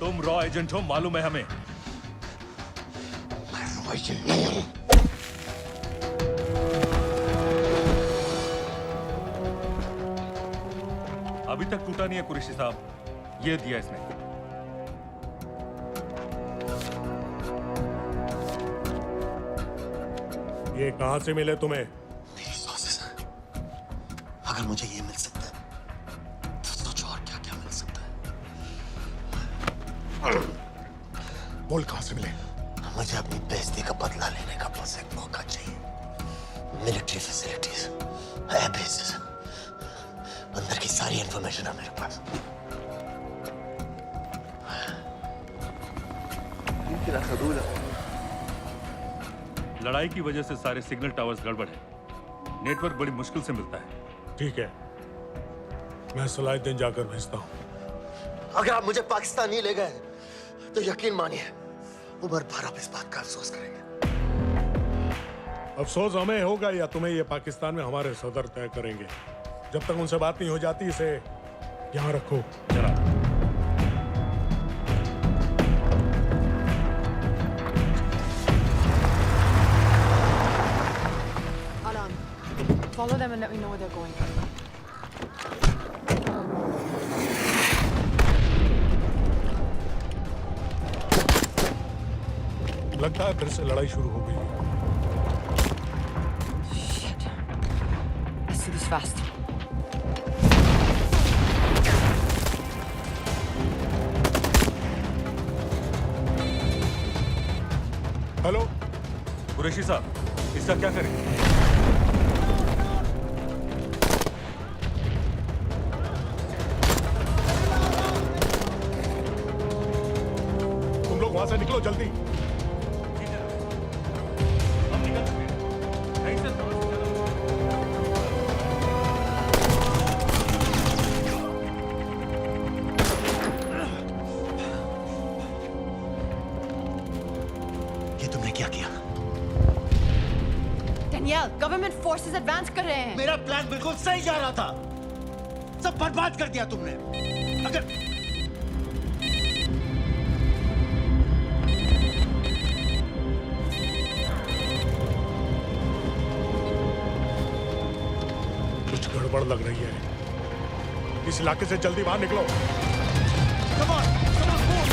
तुम रॉ एजेंट हो, मालूम है हमें। मैं रॉ एजेंट नहीं हूं। अभी तक टूटा नहीं है कुरैशी साहब। ये दिया इसने। ये कहां से मिले तुम्हें? मेरी सोर्सेस। अगर मुझे ये मिल सकता है तो सोचो और क्या क्या मिल सकता है। बोल कहां से मिले? मुझे अपनी बेइज्जती का बदला लेने का बस एक मौका चाहिए। मिलिट्री फैसिलिटीज, एयर बेसेस, अंदर की सारी इंफॉर्मेशन है मेरे पास। लड़ाई की वजह से सारे सिग्नल टावर्स गड़बड़ है। नेटवर्क बड़ी मुश्किल से मिलता है। ठीक है, मैं सलाहुद्दीन जाकर भेजता हूँ। अगर आप मुझे पाकिस्तान नहीं ले गए तो यकीन मानिए उमर भर आप इस बात का अफसोस करेंगे। अफसोस हमें होगा या तुम्हें ये पाकिस्तान में हमारे सदर तय करेंगे। जब तक उनसे बात नहीं हो जाती इसे यहाँ रखो। चला। Follow them and let me know where they're going. लगता है फिर से लड़ाई शुरू हो गई। Shit. Let's do this fast. Hello Qureshi साहब, इसका क्या करें? वहां से निकलो जल्दी। ये तुमने क्या किया? डेनियल, गवर्नमेंट फोर्सेस एडवांस कर रहे हैं। मेरा प्लान बिल्कुल सही जा रहा था, सब बर्बाद कर दिया तुमने। अगर कुछ गड़बड़ लग रही है। इस इलाके से जल्दी बाहर निकलो। Come on, move.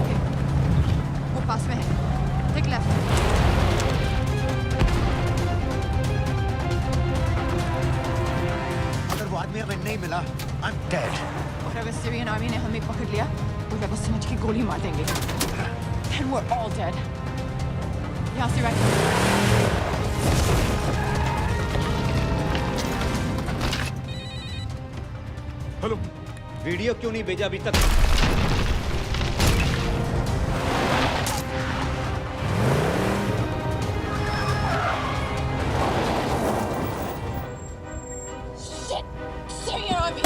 ओके, वो पास में है। Take left. अगर वो आदमी हमें नहीं मिला, I'm dead. और अगर सीरियन आर्मी ने हमें पकड़ लिया तो वो समझ के गोली मार देंगे। And we're all dead. यहाँ से राइट। हेलो, वीडियो क्यों नहीं भेजा अभी तक? Syrian army.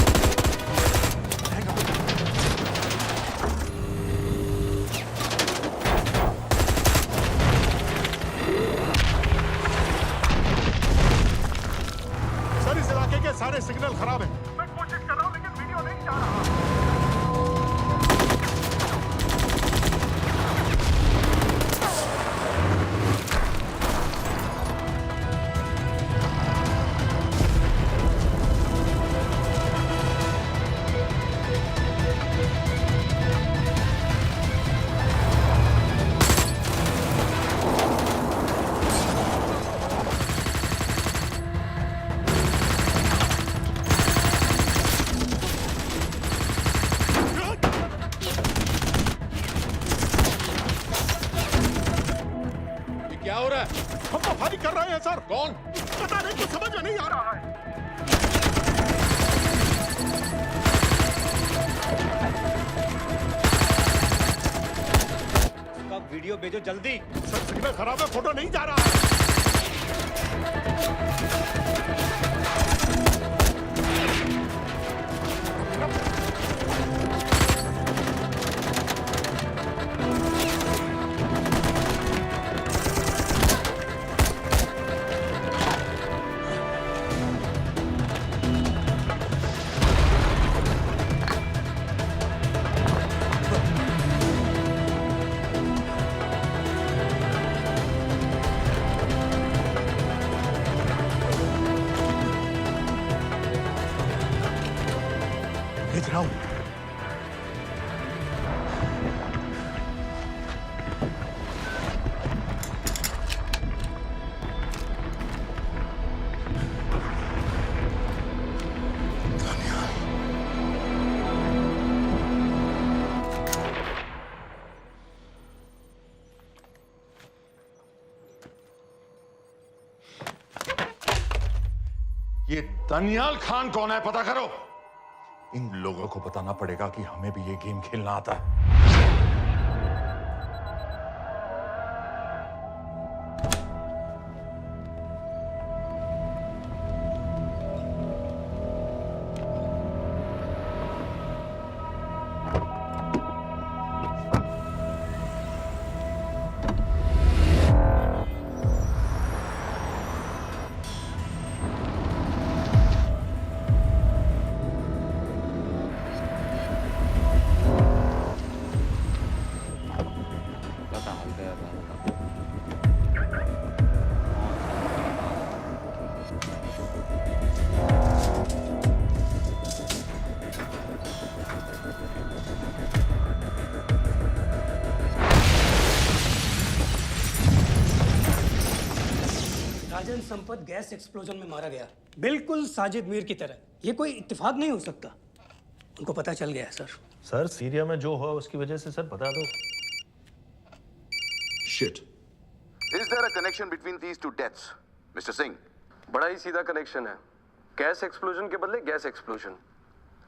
सर इस इलाके के सारे सिग्नल खराब हैं। मैं कोशिश कर रहा हूं लेकिन वीडियो नहीं जा रहा। क्या हो रहा है? हम तो फायरिंग कर रहे हैं सर। कौन? पता नहीं, कुछ समझ में नहीं आ रहा है। उसका वीडियो भेजो जल्दी। सर सिग्नल खराब है, फोटो नहीं जा रहा है। भेज रहा हूं। ये दानियाल खान कौन है, पता करो। इन लोगों को बताना पड़ेगा कि हमें भी ये गेम खेलना आता है। राजन संपत गैस एक्सप्लोजन में मारा गया, बिल्कुल साजिद मीर की तरह। ये कोई इत्तेफाक नहीं हो सकता। उनको पता चल गया है सर। सर सीरिया में जो हुआ उसकी वजह से सर बता दो। Shit. Is there a connection between these two deaths, Mr. Singh? बड़ा ही सीधा कनेक्शन है। गैस एक्सप्लोजन के बदले गैस एक्सप्लोजन।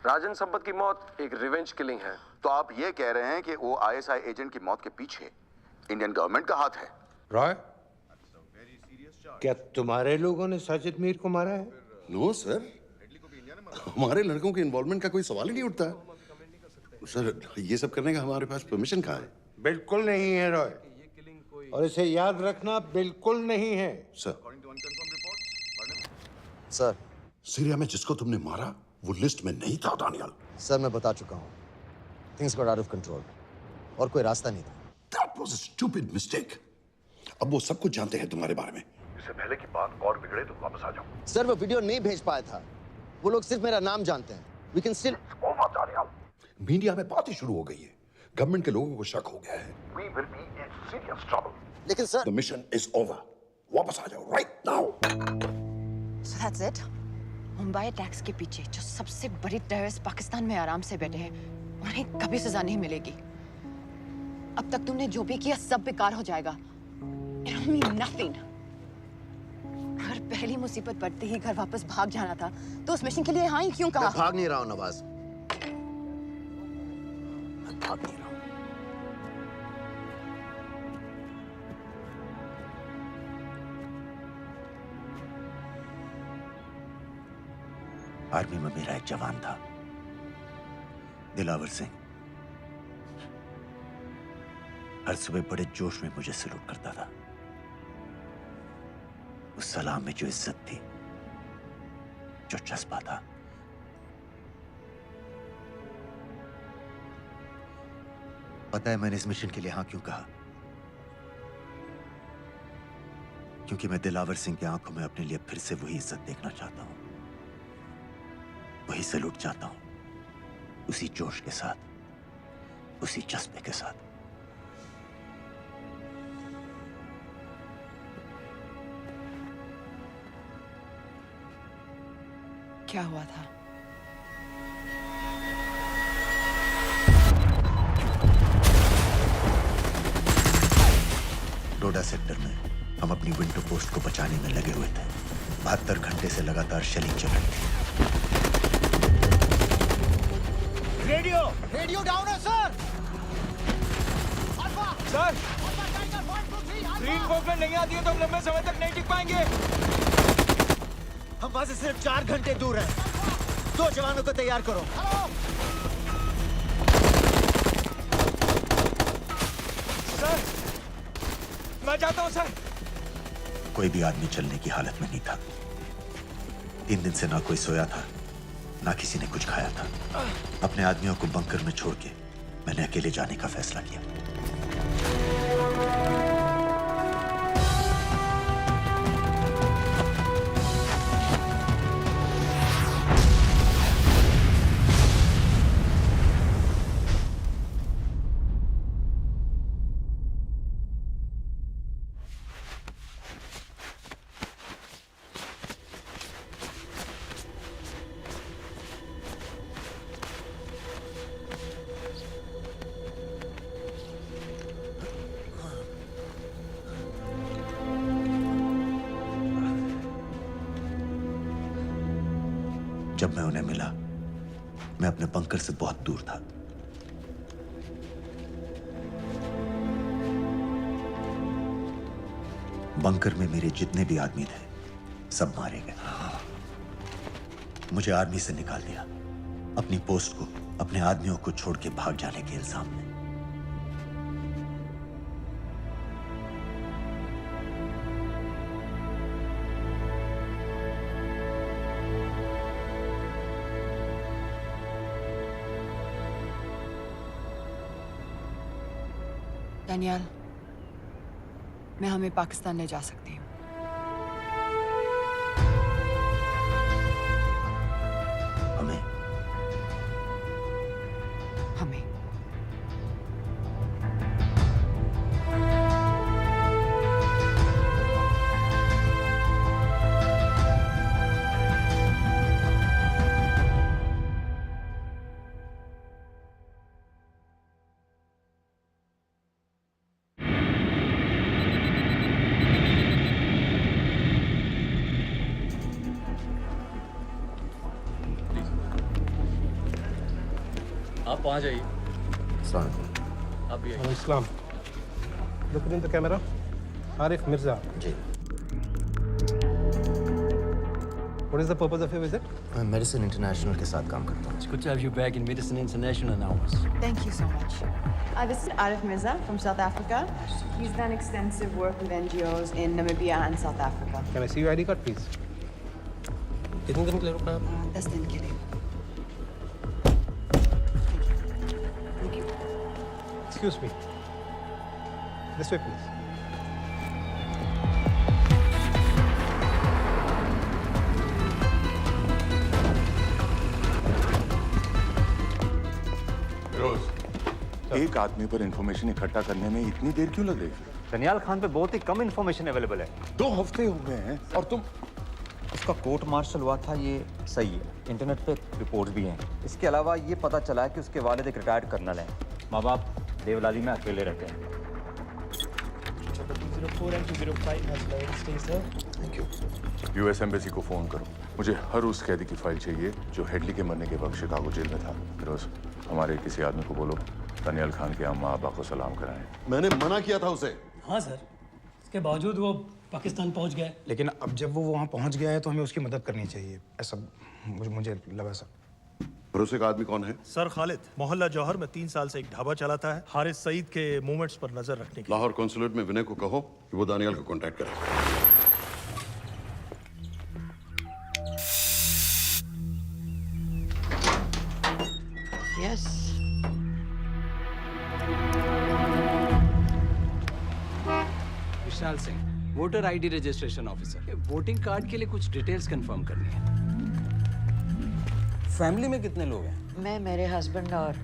राजन संपत की मौत एक रिवेंज किलिंग है। तो आप ये कह रहे हैं कि वो ISI एजेंट की मौत के पीछे इंडियन गवर्नमेंट का हाथ है? रॉय, क्या तुम्हारे लोगों ने साजिद मीर को मारा है? नो सर, हमारे लड़कों के इन्वॉल्वमेंट का कोई सवाल ही नहीं उठता। सर ये सब करने का हमारे पास परमिशन कहाँ है? बिल्कुल नहीं है रॉय, और इसे याद रखना बिल्कुल नहीं है। सर सर, सीरिया में जिसको तुमने मारा वो लिस्ट में नहीं था दानियाल। सर मैं बता चुका हूँ, things got out of control और कोई रास्ता नहीं था। That was a stupid mistake. अब वो सब कुछ जानते हैं तुम्हारे बारे में। इससे पहले कि बात और बिगड़े तो वापस आ जाओ। सर वो वीडियो नहीं भेज पाया था, वो लोग सिर्फ मेरा नाम जानते हैं। We can still... मीडिया में बात ही शुरू हो गई है, गवर्नमेंट के लोगों को शक हो गया है। We will be in serious trouble. लेकिन sir The mission is over. वापस आ जाओ right now. So that's it? Mumbai attacks के पीछे जो सबसे बड़ी टेररिस्ट पाकिस्तान में आराम से बैठे हैं, उन्हें कभी सजा नहीं मिलेगी। अब तक तुमने जो भी किया सब बेकार हो जाएगा। It'll mean nothing. अगर पहली मुसीबत पड़ते ही घर वापस भाग जाना था, तो उस मिशन के लिए हाँ ही क्यों कहा? मैं भाग नहीं रहा हूँ नवाज, मैं भाग नहीं रहा हूँ। आर्मी में मेरा एक जवान था, दिलावर सिंह। हर सुबह बड़े जोश में मुझे सलूट करता था। उस सलाम में जो इज्जत थी, जो जज्बा था, पता है मैंने इस मिशन के लिए हाँ क्यों कहा? क्योंकि मैं दिलावर सिंह की आंखों में अपने लिए फिर से वही इज्जत देखना चाहता हूं, वही सलूट चाहता हूं, उसी जोश के साथ, उसी जज्बे के साथ। क्या हुआ था? डोडा सेक्टर में हम अपनी विंडो पोस्ट को बचाने में लगे हुए थे। 72 घंटे से लगातार शेलिंग चल रही थी। रेडियो डाउन है सर। सर, ग्रीन कॉर्पोरेट नहीं आती है तो हम लंबे समय तक नहीं टिक पाएंगे। हम वहां से सिर्फ 4 घंटे दूर हैं। 2 जवानों को तैयार करो। सर, मैं जाता हूं सर। कोई भी आदमी चलने की हालत में नहीं था। 3 दिन से ना कोई सोया था, ना किसी ने कुछ खाया था। अपने आदमियों को बंकर में छोड़ के मैंने अकेले जाने का फैसला किया। जब मैं उन्हें मिला, मैं अपने बंकर से बहुत दूर था। बंकर में मेरे जितने भी आदमी थे, सब मारे गए। मुझे आर्मी से निकाल दिया, अपनी पोस्ट को, अपने आदमियों को छोड़ के भाग जाने के इल्जाम में। डैनियल, मैं हमें पाकिस्तान ले जा सकती हूँ। हमें? हमें। आप वहाँ जाइए। आप भी आइए। Islam. Look in the camera. Arif Mirza. जी। What is the purpose of your visit? मैं मेडिसिन इंटरनेशनल के साथ काम करता हूँ। It's good to have you back in Medicine International now. Thank you so much. This is Arif Mirza from South Africa. He's done extensive work with NGOs in Namibia and South Africa. Can I see your ID card, please? कितने दिन के लिए रुकना है? 10 दिन के लिए। Excuse me. This way, please. रोज, एक आदमी पर इंफॉर्मेशन इकट्ठा करने में इतनी देर क्यों लग रही है? दनियाल खान पे बहुत ही कम इंफॉर्मेशन अवेलेबल है। 2 हफ्ते हो गए हैं और तुम। उसका कोर्ट मार्शल हुआ था, ये सही है। इंटरनेट पे रिपोर्ट्स भी हैं। इसके अलावा ये पता चला है कि उसके वालिद एक रिटायर्ड कर्नल हैं। माँ बाप देवलाली में अकेले रहते हैं। यूएस एम्बेसी को फोन करो। मुझे हर उस कैदी की फाइल चाहिए जो हेडली के मरने के वक्त शिकागो जेल में था। फिरोज, हमारे किसी आदमी को बोलो दनियाल खान के अम्मा अब्बा को सलाम कराएं। मैंने मना किया था उसे। हाँ सर, इसके बावजूद वो पाकिस्तान पहुंच गया। लेकिन अब जब वो वहाँ पहुँच गया है तो हमें उसकी मदद करनी चाहिए, ऐसा मुझे लगा सर। भरोसे का आदमी कौन है? सर खालिद, मोहल्ला जौहर में 3 साल से एक ढाबा चलाता है। हारिस सईद के मूवमेंट्स पर नजर रखने के। लाहौर कॉन्सुलेट में विनय को कहो कि वो दानियाल को कांटेक्ट करे। Yes. Vishal Singh, voter ID registration officer. Voting card के लिए कुछ डिटेल्स कंफर्म करनी है। फैमिली में कितने लोग हैं? मैं, मेरे हस्बैंड और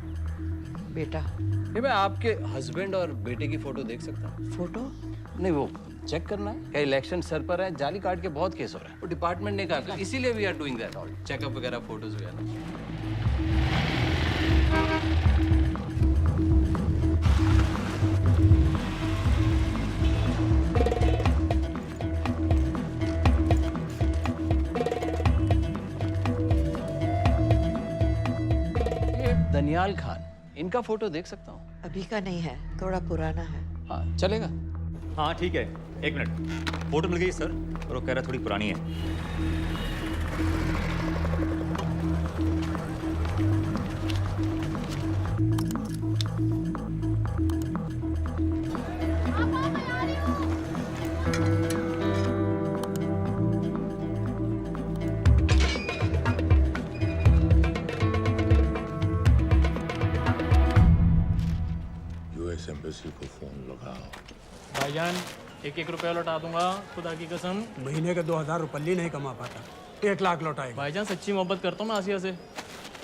बेटा। ये मैं आपके हस्बैंड और बेटे की फोटो देख सकता हूँ? फोटो? नहीं, वो चेक करना है। क्या इलेक्शन सर पर है? जाली कार्ड के बहुत केस हो रहे हैं। वो डिपार्टमेंट ने कहा, इसीलिए we are doing that all checkup वगैरह, फोटोज वगैरह। दनियाल खान, इनका फोटो देख सकता हूँ? अभी का नहीं है, थोड़ा पुराना है। हाँ, चलेगा? हाँ ठीक है, 1 मिनट। फोटो मिल गई सर, और वो कह रहा थोड़ी पुरानी है। एम्बेसी को फोन लगाओ। भाईजान, 1-1 रुपया लौटा दूंगा, खुदा की कसम। महीने का 2000 रुपये नहीं कमा पाता, 1 लाख लौटाएगा। भाईजान सच्ची मोहब्बत करता हूँ मैं आसिया से।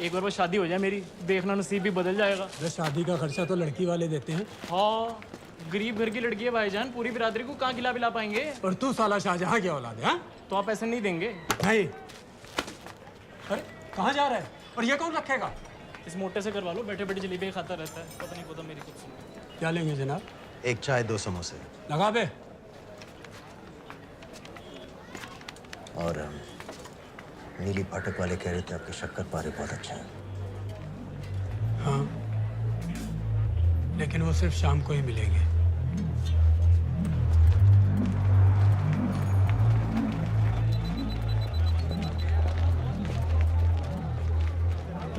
एक बार बस शादी हो जाए मेरी, देखना नसीब भी बदल जाएगा। शादी का खर्चा तो लड़की वाले देते हैं। हाँ, गरीब घर की लड़की है भाईजान, पूरी बिरादरी को कहाँ खिला पाएंगे। और तू साला शाहजहां की औलाद है? तो आप पैसे नहीं देंगे? नहीं। अरे कहाँ जा रहा है? और ये कौन रखेगा? इस मोटे से करवा लो, बैठे बैठे जलेबी खाता रहता है, पता नहीं मेरी कुछ। क्या लेंगे जनाब? 1 चाय 2 समोसे। लगा बे। और नीली फाटक वाले कह रहे थे आपके शक्कर पारे बहुत अच्छे हैं। हाँ, लेकिन वो सिर्फ शाम को ही मिलेंगे।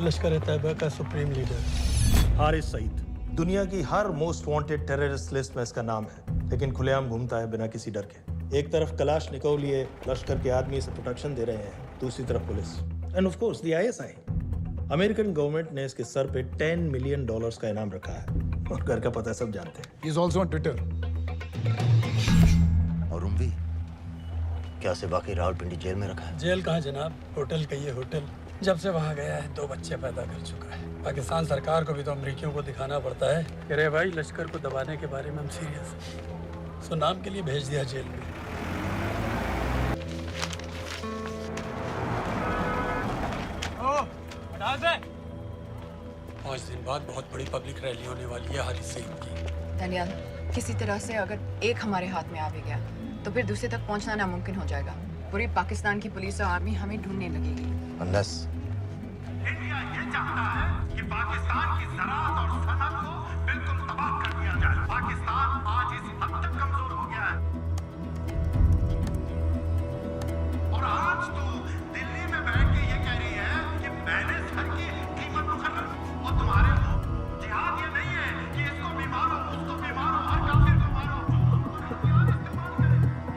लश्कर तैयबा का सुप्रीम लीडर हारिस सईद। दुनिया की हर मोस्ट वांटेड टेररिस्ट लिस्ट में इसका नाम है, लेकिन खुलेआम घूमता है बिना किसी डर के। एक तरफ कलाशनिकोव लिए लश्कर के आदमी इसे प्रोटेक्शन दे रहे हैं, दूसरी तरफ police end of course the ISI. American government ने इसके सर पे $10 मिलियन का इनाम रखा है, और घर का पता सब जानते हैं। He is also on Twitter. और उम्वी, क्या उसे वाकई रावलपिंडी जेल में रखा है? जेल कहाँ जनाब, होटल कहिए होटल। जब से वहाँ गया है 2 बच्चे पैदा कर चुका है। पाकिस्तान सरकार को भी तो अमरीकियों को दिखाना पड़ता है कि अरे भाई, लश्कर को दबाने के बारे में हम सीरियस हैं। सो नाम के लिए भेज दिया जेल में। पाँच दिन बाद बहुत बड़ी पब्लिक रैली होने वाली है हारिस सईद की। दनियाल, किसी तरह से अगर एक हमारे हाथ में आ भी गया तो फिर दूसरे तक पहुंचना नामुमकिन हो जाएगा। पूरी पाकिस्तान की पुलिस और आर्मी हमें ढूंढने लगेगी। Unless इंडिया ये चाहता है कि पाकिस्तान की ज़राअत और सनअत को बिल्कुल तबाह कर दिया जाए। पाकिस्तान आज इस हद तक कमजोर हो गया है, और आज तो दिल्ली में बैठ के ये कह रही है कि मैंने सर की कीमत मुकर्रर की। और तुम्हारे को जिहाद ये नहीं है कि इसको भी मारो, उसको भी मारो, हर काफिर को मारो।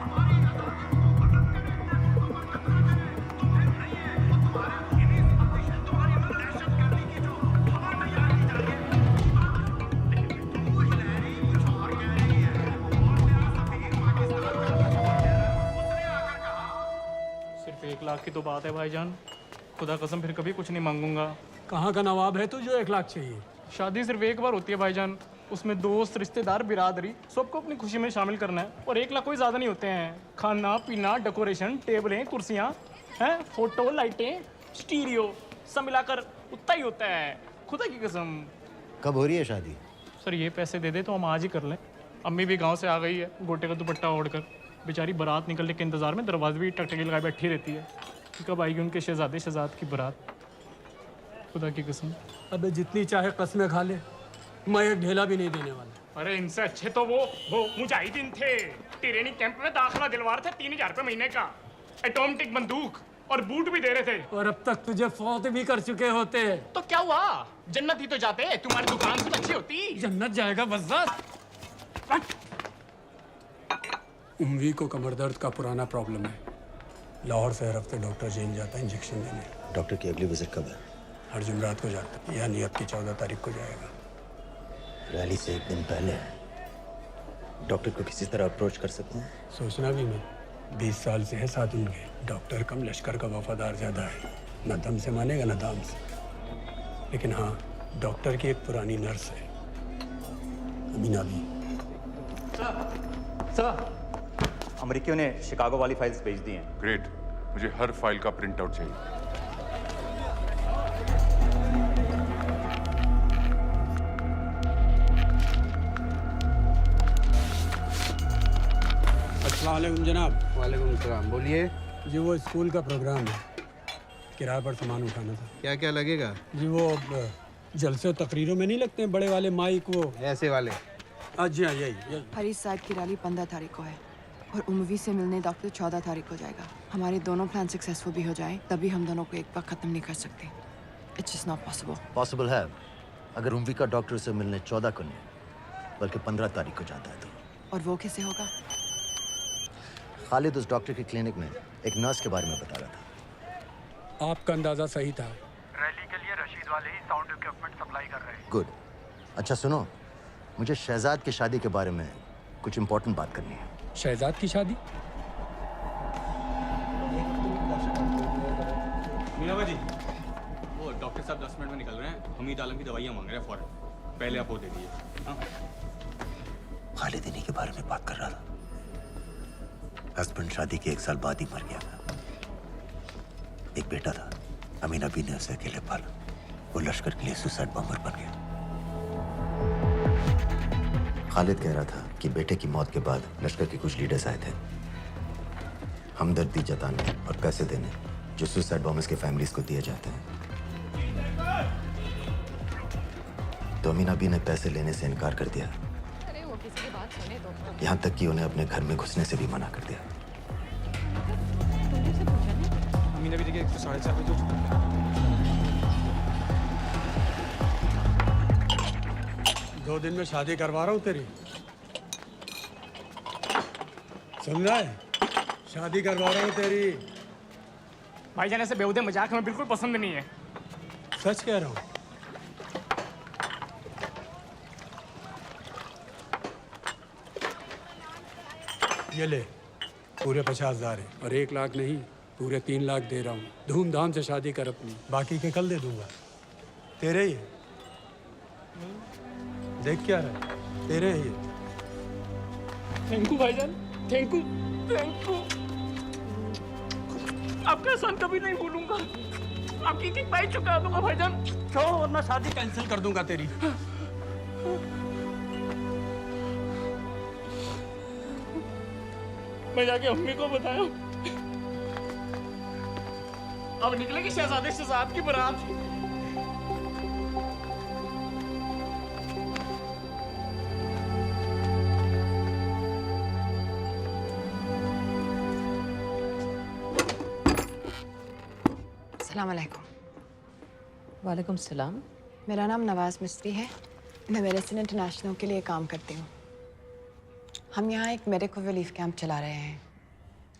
हमारी आजादी को खत्म करें, को खत्म करें, तो फिर नहीं सिर्फ 1 लाख की तो बात है भाईजान। खुदा कसम फिर कभी कुछ नहीं मांगूंगा। कहाँ का नवाब है तू जो 1 लाख चाहिए? शादी सिर्फ एक बार होती है भाईजान, उसमें दोस्त रिश्तेदार बिरादरी सबको अपनी खुशी में शामिल करना है। और 1 लाख कोई ज़्यादा नहीं होते हैं। खाना पीना, डेकोरेशन, टेबलें, कुर्सियाँ हैं, फोटो, लाइटें, स्टीरियो सब मिलाकर उतना ही होता है, खुदा की कसम। कब हो रही है शादी? सर ये पैसे दे दे तो हम आज ही कर लें। अम्मी भी गांव से आ गई है गोटे का दुपट्टा ओढ़कर। बेचारी बारात निकलने के इंतजार में दरवाजे भी टकटकी लगाए बैठी रहती है कि कब आएगी उनके शहजादे शहजाद की बारात, खुदा की कसम। अबे जितनी चाहे कस्में खा ले, मैं एक ढेला भी नहीं देने वाला। अरे इनसे अच्छे तो वो मुजाहिदीन थे, ट्रेनिंग कैंप में दाखिला दिलवा रहे थे 3000 रुपये महीने का, एटॉमिक बंदूक और बूट भी दे रहे थे। और अब तक तुझे फौत भी कर चुके होते। तो क्या हुआ, जन्नत ही तो जाते, तुम्हारी दुकान से अच्छी होती। जन्नत जाएगा बस। उम्वी को कमर दर्द का पुराना प्रॉब्लम है। लाहौर से हर हफ्ते डॉक्टर जेल जाता है इंजेक्शन देने। डॉक्टर की अगली विजिट कब है? हर जुमरात को जाता है, यानी अब की 14 तारीख को जाएगा। रैली से 1 दिन पहले डॉक्टर को किसी तरह अप्रोच कर सकते हैं? सोचना भी नहीं, 20 साल से है साथ उनके। डॉक्टर कम लश्कर का वफादार ज़्यादा है, न दम से मानेगा न दाम से। लेकिन हाँ, डॉक्टर की एक पुरानी नर्स है, अमीना भी। सर, अमेरिकियों ने शिकागो वाली फाइल्स भेज दी हैं। ग्रेट, मुझे हर फाइल का प्रिंट आउट चाहिए। अस्सलाम वालेकुम जनाब। वालेकुम सलाम, बोलिए। जी वो स्कूल का प्रोग्राम है, किराए पर सामान उठाना था। क्या क्या लगेगा? जी वो जलसे तकरीरों में नहीं लगते हैं बड़े वाले माइक, वो ऐसे वाले? जी हाँ, यही। हरी साइड की रैली 15 तारीख को है और उमवी से मिलने डॉक्टर 14 तारीख को जाएगा। हमारे दोनों प्लान सक्सेसफुल भी हो जाए तभी हम दोनों को एक बार खत्म नहीं कर सकते। It's just not possible. Possible है अगर उम्वी का डॉक्टर से मिलने 14 को नहीं बल्कि 15 तारीख को जाता है तो। और वो कैसे होगा? खालिद उस डॉक्टर के क्लिनिक में एक नर्स के बारे में बता रहा था। आपका अंदाजा सही था। रैली के लिए रशीद वाले ही साउंड इक्विपमेंट सप्लाई कर रहे हैं। गुड। अच्छा सुनो, मुझे शहजाद की शादी के बारे में कुछ इंपॉर्टेंट बात करनी है। शहजाद की शादी? मीना जी, वो डॉक्टर साहब 10 मिनट में निकल रहे हैं। हमीद आलम की दवाइयाँ मांग रहे हैं फौरन। पहले आप वो दे दीजिए। खालिद इन्हीं के बारे में बात कर रहा था। हस्बैंड शादी के 1 साल बाद ही मर गया। एक बेटा था, अमीना भी ने उसे अकेले पाला। वो लश्कर के लिए सुसाइड बॉम्बर बन गया। खालिद कह रहा था कि बेटे की मौत के बाद लश्कर के कुछ लीडर्स आए थे हमदर्दी जताने और पैसे देने, जो सुसाइड बॉम्बर्स के फैमिलीज को दिए जाते हैं। तो अमीना भी ने पैसे लेने से इनकार कर दिया, यहाँ तक कि उन्हें अपने घर में घुसने से भी मना कर दिया। अमीना भी देखिए 4:30 बजे। 2 दिन में शादी करवा रहा हूँ तेरी, सुन रहा है? शादी करवा रहा हूँ तेरी। भाईजान ऐसे बेहुदे मजाक हमें बिल्कुल पसंद नहीं है। सच कह रहा हूँ। ये ले, पूरे 50,000 है और 1 लाख नहीं, पूरे 3 लाख दे रहा हूँ। धूमधाम से शादी कर अपनी, बाकी के कल दे दूंगा। तेरे ही है, देख क्या रहा है, तेरे ही है। थैंक यू भाईजान, थैंक यू। आपका एहसान कभी नहीं भूलूंगा। आपकी किक पाई चुका दूंगा भाईजान। क्यों? वरना शादी कैंसिल कर दूंगा तेरी। मैं जाके अम्मी को बताया। अब निकलेगी शहजादे शहजाद की बारात। अस्सलाम वालेकुम। वालेकुम सलाम। मेरा नाम नवाज मिस्त्री है। मैं मेडिसिन इंटरनेशनल के लिए काम करती हूँ। हम यहाँ एक मेडिकल रिलीफ कैंप चला रहे हैं,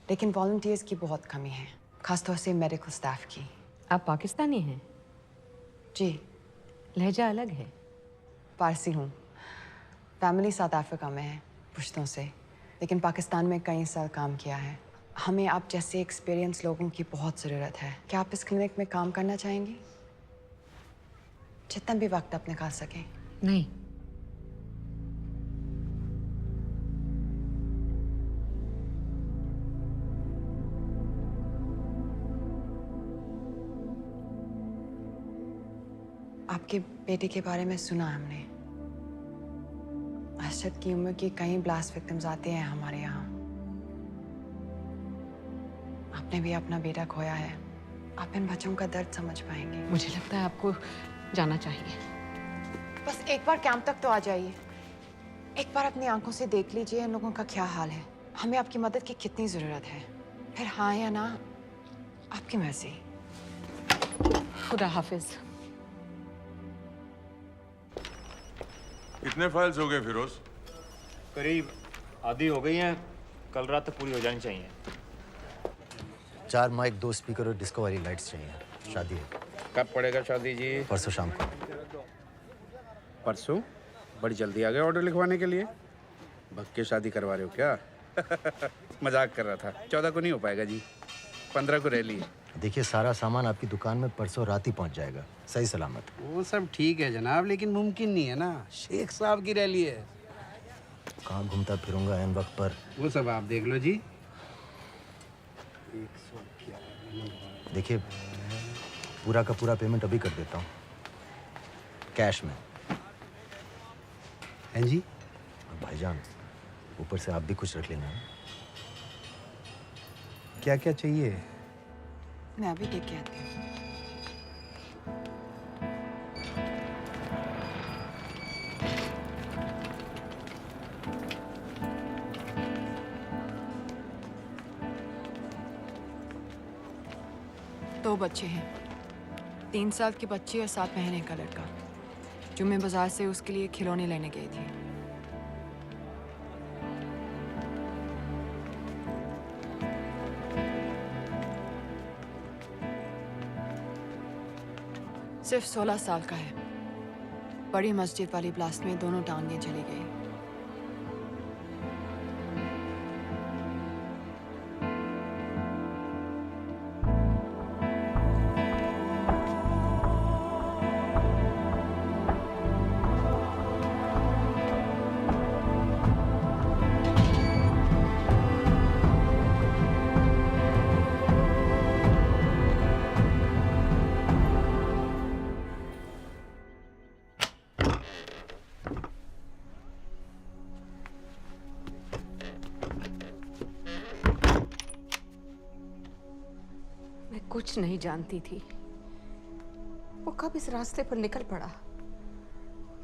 लेकिन वॉलंटियर्स की बहुत कमी है, खासतौर से मेडिकल स्टाफ की। आप पाकिस्तानी हैं? जी। लहजा अलग है। पारसी हूँ। फैमिली साउथ अफ्रीका में है पुश्तों से, लेकिन पाकिस्तान में कई साल काम किया है। हमें आप जैसे एक्सपीरियंस लोगों की बहुत ज़रूरत है। क्या आप इस क्लिनिक में काम करना चाहेंगी? जितना भी वक्त आप निकाल सकें। नहीं। आपके बेटे के बारे में सुना हमने। अरशद की उम्र के कई ब्लास्ट विक्टिम्स आते हैं हमारे यहाँ। आपने भी अपना बेटा खोया है। आप इन बच्चों का दर्द समझ पाएंगे। मुझे लगता है आपको जाना चाहिए। बस एक बार कैंप तक तो आ जाइए। एक बार अपनी आंखों से देख लीजिए इन लोगों का क्या हाल है। हमें आपकी मदद की कितनी जरूरत है। फिर हाँ या ना, आपकी मर्जी। खुदा हाफिज। कितने फाइल्स हो गए फिरोज? करीब आधी हो गई हैं। कल रात तक पूरी हो जानी चाहिए। 4 माइक, 2 स्पीकर और डिस्को वाली लाइट्स चाहिए। शादी है। कब पड़ेगा शादी जी? परसों शाम को। परसों? बड़ी जल्दी आ गए ऑर्डर लिखवाने के लिए। भग के शादी करवा रहे हो क्या? मजाक कर रहा था। 14 को नहीं हो पाएगा जी, 15 को रैली है। देखिए, सारा सामान आपकी दुकान में परसों रात ही पहुंच जाएगा, सही सलामत। वो सब ठीक है जनाब, लेकिन मुमकिन नहीं है ना। शेख साहब की रैली है। कहाँ घूमता फिरूंगा एन वक्त पर? वो सब आप देख लो जी। देखिए, पूरा का पूरा पेमेंट अभी कर देता हूँ, कैश में। हैं जी? और भाईजान, ऊपर से आप भी कुछ रख लेना। क्या क्या चाहिए? मैं अभी देख के आती हूँ। दो बच्चे हैं, 3 साल के बच्चे और 7 महीने का लड़का, जो मैं बाजार से उसके लिए खिलौने लेने गई थी। सिर्फ 16 साल का है। बड़ी मस्जिद वाली ब्लास्ट में दोनों टांगें चली गई। कुछ नहीं जानती थी, वो कब इस रास्ते पर निकल पड़ा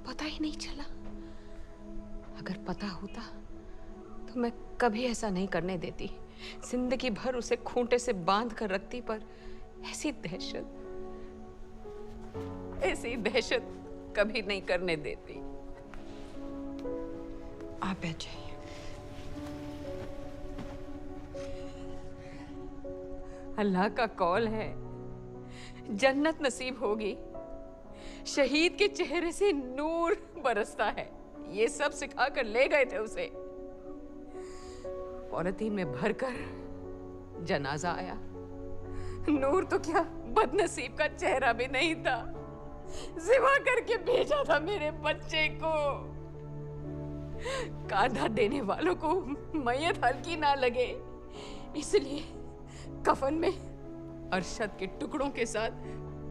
पता ही नहीं चला। अगर पता होता तो मैं कभी ऐसा नहीं करने देती। जिंदगी भर उसे खूंटे से बांध कर रखती, पर ऐसी दहशत कभी नहीं करने देती। आप बैठ जाइए। अल्लाह का कौल है, जन्नत नसीब होगी। शहीद के चेहरे से नूर बरसता है। ये सब सिखा कर ले गए थे उसे। पॉलिथीन में भरकर जनाजा आया। नूर तो क्या, बदनसीब का चेहरा भी नहीं था। जिमा करके भेजा था मेरे बच्चे को। कांधा देने वालों को मैयत हल्की ना लगे, इसलिए कफन में अरशद के टुकड़ों के साथ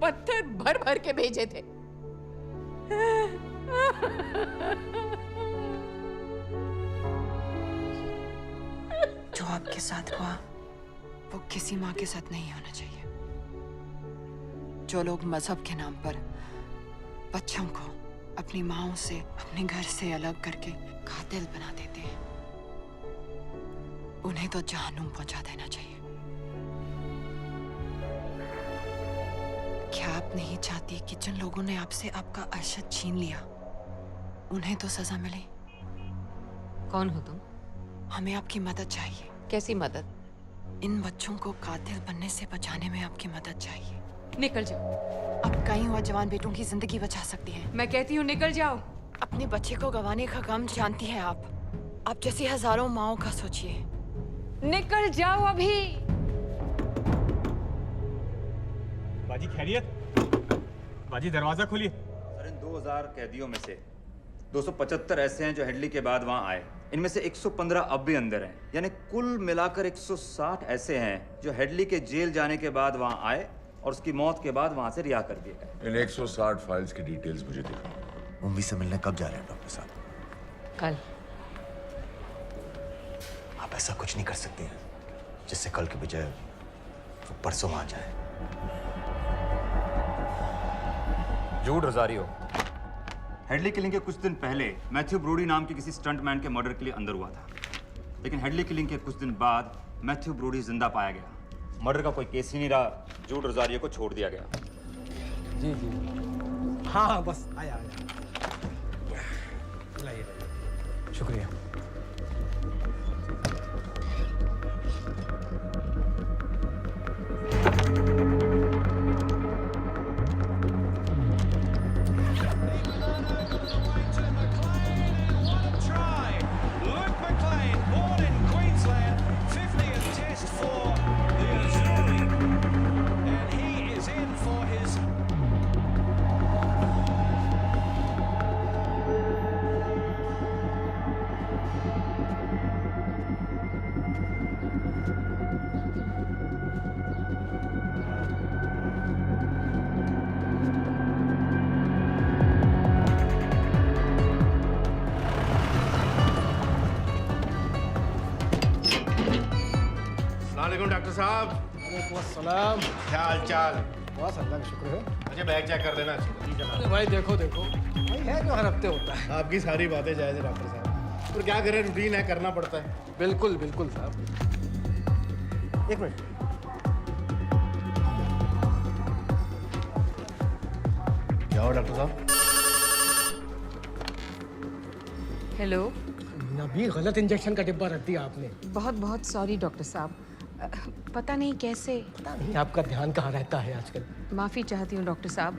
पत्थर भर भर के भेजे थे। जो आपके साथ हुआ वो किसी माँ के साथ नहीं होना चाहिए। जो लोग मजहब के नाम पर बच्चों को अपनी माँओं से, अपने घर से अलग करके कातिल बना देते हैं, उन्हें तो जहन्नुम पहुंचा देना चाहिए। क्या आप नहीं चाहती कि जिन लोगों ने आपसे आपका अरशद छीन लिया, उन्हें तो सजा मिले? कौन हो तुम? हमें आपकी मदद चाहिए। कैसी मदद? इन बच्चों को कातिल बनने से बचाने में आपकी मदद चाहिए। निकल जाओ। आप कई और जवान बेटों की जिंदगी बचा सकती हैं। मैं कहती हूँ निकल जाओ। अपने बच्चे को गंवाने का गम जानती हैं आप जैसी हजारों माओं का सोचिए। निकल जाओ अभी। बाजी खैरियत? बाजी दरवाजा खोलिए। सर, इन 2000 कैदियों में से 275 ऐसे हैं जो हेडली के बाद वहां आए। इनमें से 115 अब भी अंदर हैं, यानी कुल मिलाकर 160 ऐसे हैं जो हेडली के जेल जाने के बाद वहां आए और उसकी मौत के बाद वहां से रिहा कर दिए गए। इन 160 फाइल्स की डिटेल्स मुझे दिखाओ। उम्मी से मिलने कब जा रहे हैं डॉक्टर साहब? कल। आप ऐसा कुछ नहीं कर सकते हैं जिससे कल के बजाय वो परसों आ जाए। जूड रोजारियो हेडली किलिंग के कुछ दिन पहले मैथ्यू ब्रोडी नाम के किसी स्टंटमैन के मर्डर के लिए अंदर हुआ था, लेकिन हेडली किलिंग के कुछ दिन बाद मैथ्यू ब्रोडी जिंदा पाया गया। मर्डर का कोई केस ही नहीं रहा, जूड रोजारियो को छोड़ दिया गया। जी जी, हाँ बस आया लाइए। शुक्रिया। डॉक्टर साहब। सलाम। क्या हाल चाल? बस अल्लाह का शुक्र है। मुझे बैग चेक कर देना। अरे भाई देखो देखो, भाई है जो हर हफ्ते होता है। आपकी सारी बातें जायज़ है डॉक्टर साहब, पर क्या करें, रूटीन है, करना पड़ता है। बिल्कुल बिल्कुल साहब। एक मिनट। क्या हो डॉक्टर साहब? हेलो। नबी, गलत इंजेक्शन का डिब्बा रख दिया आपने। बहुत बहुत सॉरी डॉक्टर साहब, पता नहीं कैसे। पता नहीं आपका ध्यान कहाँ रहता है आजकल। माफी चाहती हूँ डॉक्टर साहब,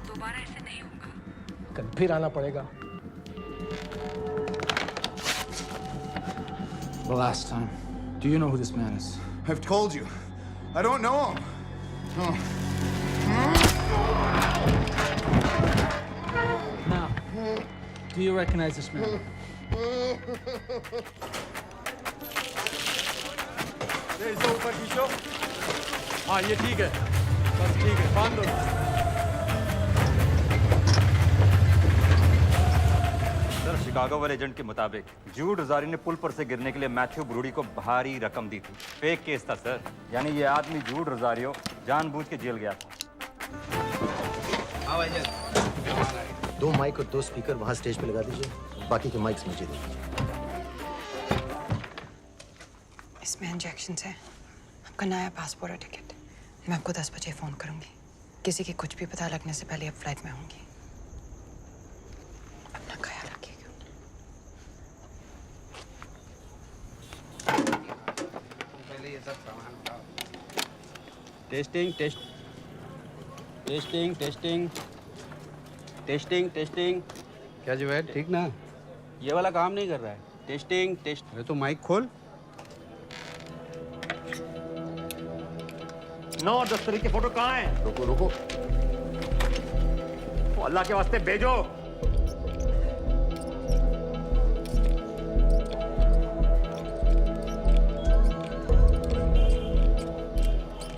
दोबारा ऐसे नहीं होगा। कल फिर आना पड़ेगा। The last time. Do you know who this man is? I've told you. I don't know him. Oh. Now, do you recognize this man? इसे ऊपर खींचो। हाँ ये ठीक है, बस ठीक है, बांध दो। सर, शिकागो वाले एजेंट के मुताबिक जूड रोजारियो ने पुल पर से गिरने के लिए मैथ्यू ब्रूडी को भारी रकम दी थी। फेक केस था सर, यानी ये आदमी जूड रोजारियो जानबूझ के जेल गया था। दो माइक और 2 स्पीकर वहां स्टेज पे लगा दीजिए, बाकी के माइक्स मुझे दे दीजिए। इसमें इंजेक्शन है, आपका नया पासपोर्ट और टिकट। मैं आपको 10 बजे फोन करूंगी। किसी के कुछ भी पता लगने से पहले अब फ्लाइट में होंगी। अपना ख्याल रखिएगा। पहले ये सब सामान उठाओ। Testing testing. क्या जुबैर, ठीक ना? ये वाला काम नहीं कर रहा है। टेस्टिंग। अरे तो माइक खोल। नो, दस्तरी के फोटो कहाँ हैं? रुको। वो अल्लाह के वास्ते भेजो।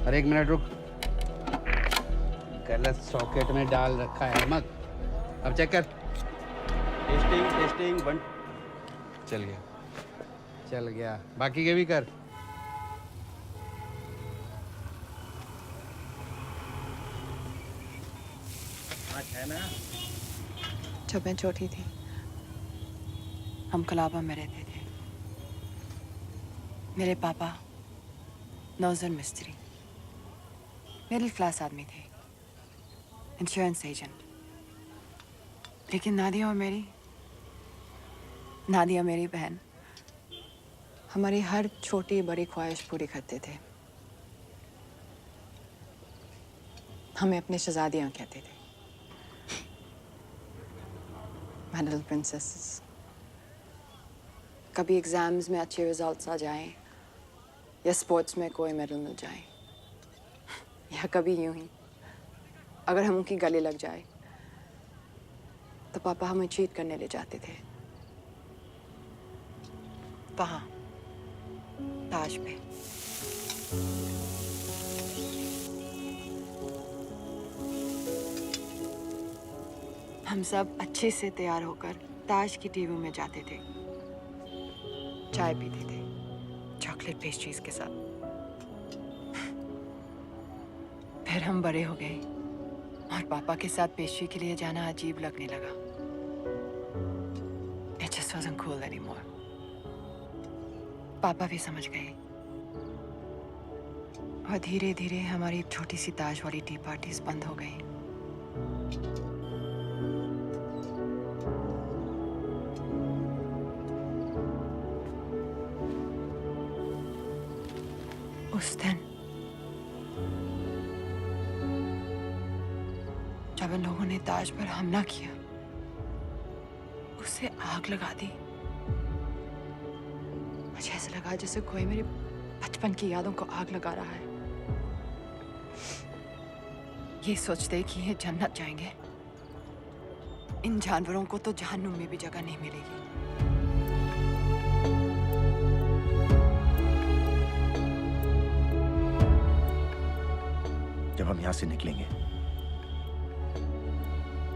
अरे एक मिनट रुक, गलत सॉकेट में डाल रखा है मत। अब चेक कर। टेस्टिंग 1। चल गया, बाकी के भी कर। है ना? जब मैं छोटी थी, हम कलाबा में रहते थे। मेरे पापा नौजर मिस्त्री, मिडिल क्लास आदमी थे, इंश्योरेंस एजेंट। लेकिन नादिया मेरी बहन हमारी हर छोटी बड़ी ख्वाहिश पूरी करते थे। हमें अपने शहजादियाँ कहते थे, My little princesses। कभी एग्जाम्स में अच्छे रिजल्ट्स आ जाएं या स्पोर्ट्स में कोई मेडल मिल जाए, या कभी यूं ही अगर हम उनकी गले लग जाए तो पापा हमें चीट करने ले जाते थे वहां ताज पे। हम सब अच्छे से तैयार होकर ताज की टीवी में जाते थे, चाय पीते थे चॉकलेट पेस्ट्रीज के साथ। फिर हम बड़े हो गए और पापा के साथ पेस्ट्री के लिए जाना अजीब लगने लगा। It just wasn't cool anymore. पापा भी समझ गए और धीरे धीरे हमारी छोटी सी ताज वाली टी पार्टीज बंद हो गई। उस दिन जब इन लोगों ने ताज पर हमला किया, उसे आग लगा दी। मुझे ऐसा लगा जैसे कोई मेरे बचपन की यादों को आग लगा रहा है। ये सोचते कि ये जन्नत जाएंगे, इन जानवरों को तो जहन्नुम में भी जगह नहीं मिलेगी। जब हम यहां से निकलेंगे,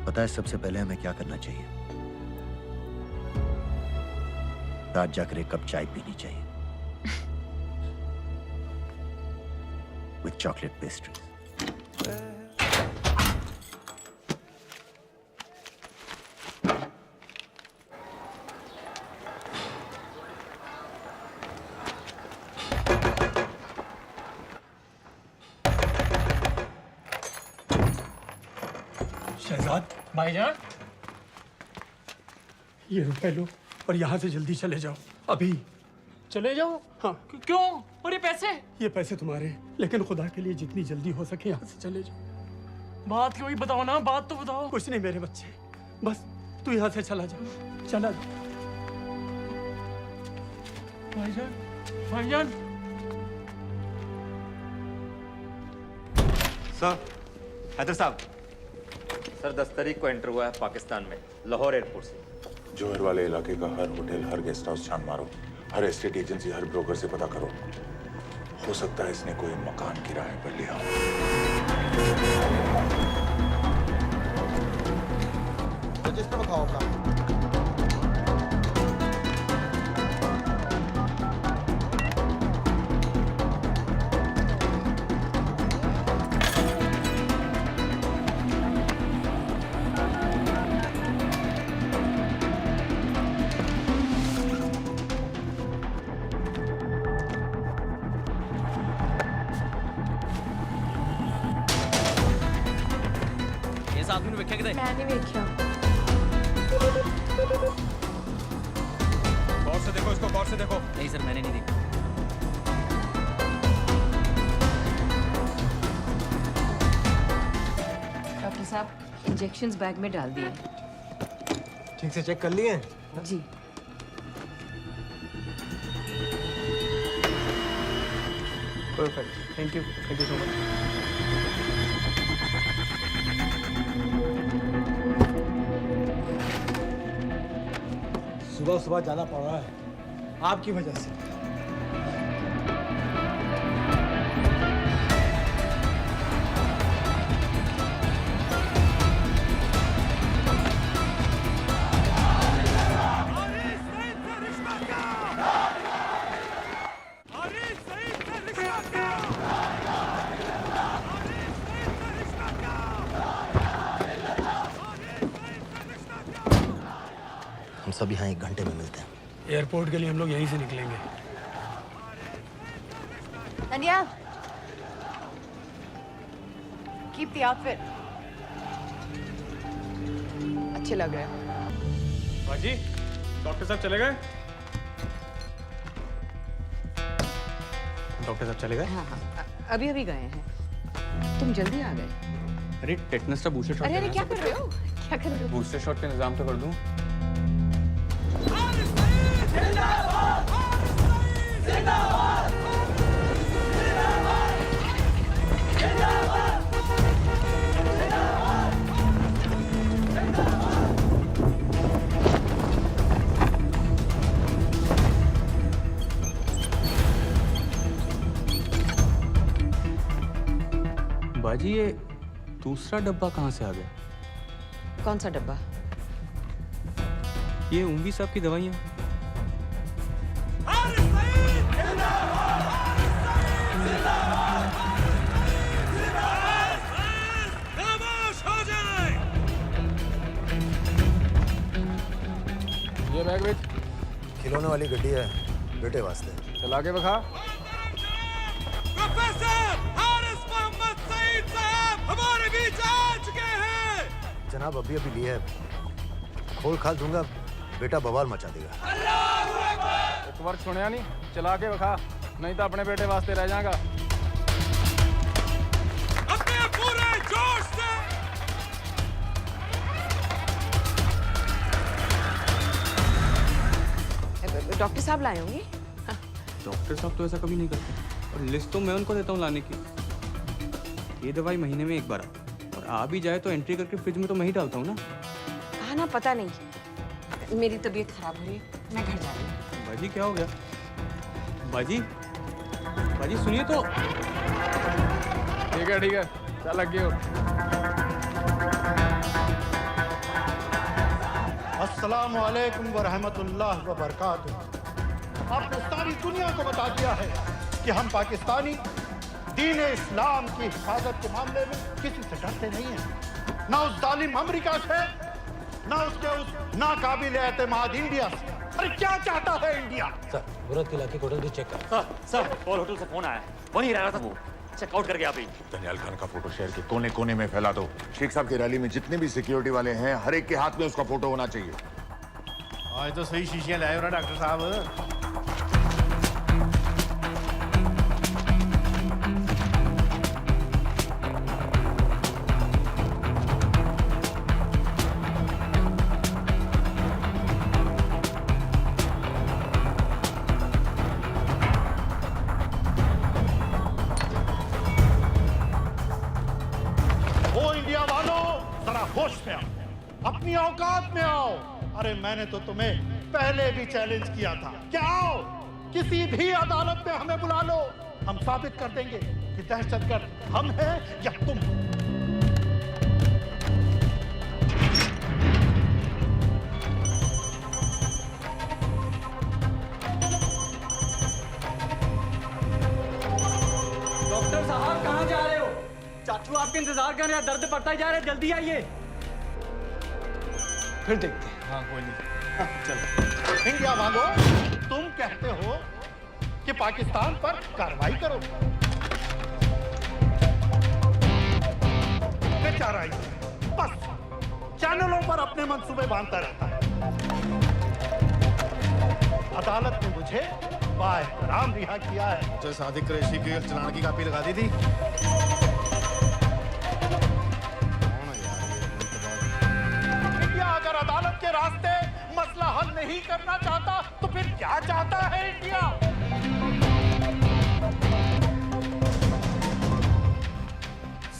पता है सबसे पहले हमें क्या करना चाहिए? रात जाकर एक कप चाय पीनी चाहिए विथ चॉकलेट पेस्ट्रीज। शहजाद भाईजान, ये रुपए लो और यहाँ से जल्दी चले जाओ अभी। चले जाओ? हाँ। क्यों? और ये पैसे? ये पैसे तुम्हारे, लेकिन खुदा के लिए जितनी जल्दी हो सके यहाँ से चले जाओ। बात क्यों ही बताओ ना, बात तो बताओ। कुछ नहीं मेरे बच्चे, बस तू यहाँ से चला जा, चला जा। भाईजान, भाईजान। सर, हैदर साहब, सर 10 तारीख को एंटर हुआ है पाकिस्तान में, लाहौर एयरपोर्ट से। जोहर वाले इलाके का हर होटल, हर गेस्ट हाउस छान मारो, हर एस्टेट एजेंसी, हर ब्रोकर से पता करो। हो सकता है इसने कोई मकान किराए पर लिया हो। रजिस्टर दिखाओ अपना। आदमी ने वेख्या किधर? मैं नहीं वेख्या। गौर से देखो इसको, गौर से देखो। नहीं सर, मैंने नहीं देखा। डॉक्टर साहब, इंजेक्शंस बैग में डाल दिए। ठीक से चेक कर लिए? जी। Perfect, thank you so much. सुबह सुबह जाना पड़ रहा है आपकी वजह से। हम सब यहाँ 1 घंटे में मिलते हैं। एयरपोर्ट के लिए हम लोग यहीं से निकलेंगे। Daniel, keep the outfit. अच्छे लग रहे हैं। बाजी, डॉक्टर साहब चले गए? डॉक्टर साहब चले गए? हाँ हाँ, अभी अभी गए हैं। तुम जल्दी आ गए। अरे टेटनस का बूस्टर शॉट। अरे क्या कर रहे हो? क्या कर रहे हो? बूस्टर शॉट का इंतजाम तो कर दूं। जिंदाबाद! जिंदाबाद! बाजी ये दूसरा डब्बा कहाँ से आ गया? कौन सा डब्बा? ये उम्वी साहब की दवाइयाँ। ये बैग बेच। खिलौने वाली गड्डी है बेटे वास्ते। चला के बखा। प्रोफेसर हारिस मोहम्मद सईद साहब हमारे बीच आ चुके हैं। जनाब अभी लिए है, खोल खाल दूंगा बेटा बवाल मचा देगा। एक बार सुनिया नहीं, चला के बखा, नहीं तो अपने बेटे वास्ते रह जाएगा। अपने पूरे जोश से डॉक्टर साहब लाए होंगे। डॉक्टर साहब तो ऐसा कभी नहीं करते, और लिस्ट तो मैं उनको देता हूँ लाने की। ये दवाई महीने में एक बार आती है, और आ भी जाए तो एंट्री करके फ्रिज में तो मैं ही डालता हूँ ना। हाँ ना, पता नहीं, मेरी तबीयत खराब हो रही है, मैं घर जा रही हूँ। बाजी क्या हो गया? बाजी बाजी सुनिए तो। ठीक है, चल लग गए हो। अस्सलामु अलैकुम व रहमतुल्लाह व बरकातुहू। आपने सारी दुनिया को बता दिया है कि हम पाकिस्तानी दीन इस्लाम की हिफाजत के मामले में किसी से डरते नहीं हैं, ना उस जालिम अमेरिका से, ना उसके उस नाकाबिल एतमाद इंडिया से। अरे क्या चाहता है इंडिया? सर, मुराद के इलाके को होटल भी चेक कर। सर और होटल से फोन आया है, वहीं रह रहा था वो, चेकआउट करके आप ही। दनियाल खान का फोटो शहर के कोने कोने में फैला दो। शेख साहब की रैली में जितने भी सिक्योरिटी वाले हैं, हर एक के हाथ में उसका फोटो होना चाहिए। आज तो सही शीशियां लाए हो ना डॉक्टर साहब। होश में आओ, अपनी औकात में आओ। अरे मैंने तो तुम्हें पहले भी चैलेंज किया था। क्या आओ, किसी भी अदालत में हमें बुला लो, हम साबित कर देंगे कि दहशतगर्द हम हैं या तुम। डॉक्टर साहब कहाँ जा रहे हो? चाचू आपके इंतजार कर रहे हैं, दर्द बढ़ता ही जा रहा है, जल्दी आइए। फिर देखते हैं। हाँ कोई नहीं, चलो। इंडिया वालों, तुम कहते हो कि पाकिस्तान पर कार्रवाई करो, बेचारा बस चैनलों पर अपने मंसूबे बांधता रहता है। अदालत ने मुझे बाएहतराम रिहा किया है। जो सादिक कुरैशी की चलान की कापी लगा दी थी। अगर अदालत के रास्ते मसला हल नहीं करना चाहता तो फिर क्या चाहता है इंडिया?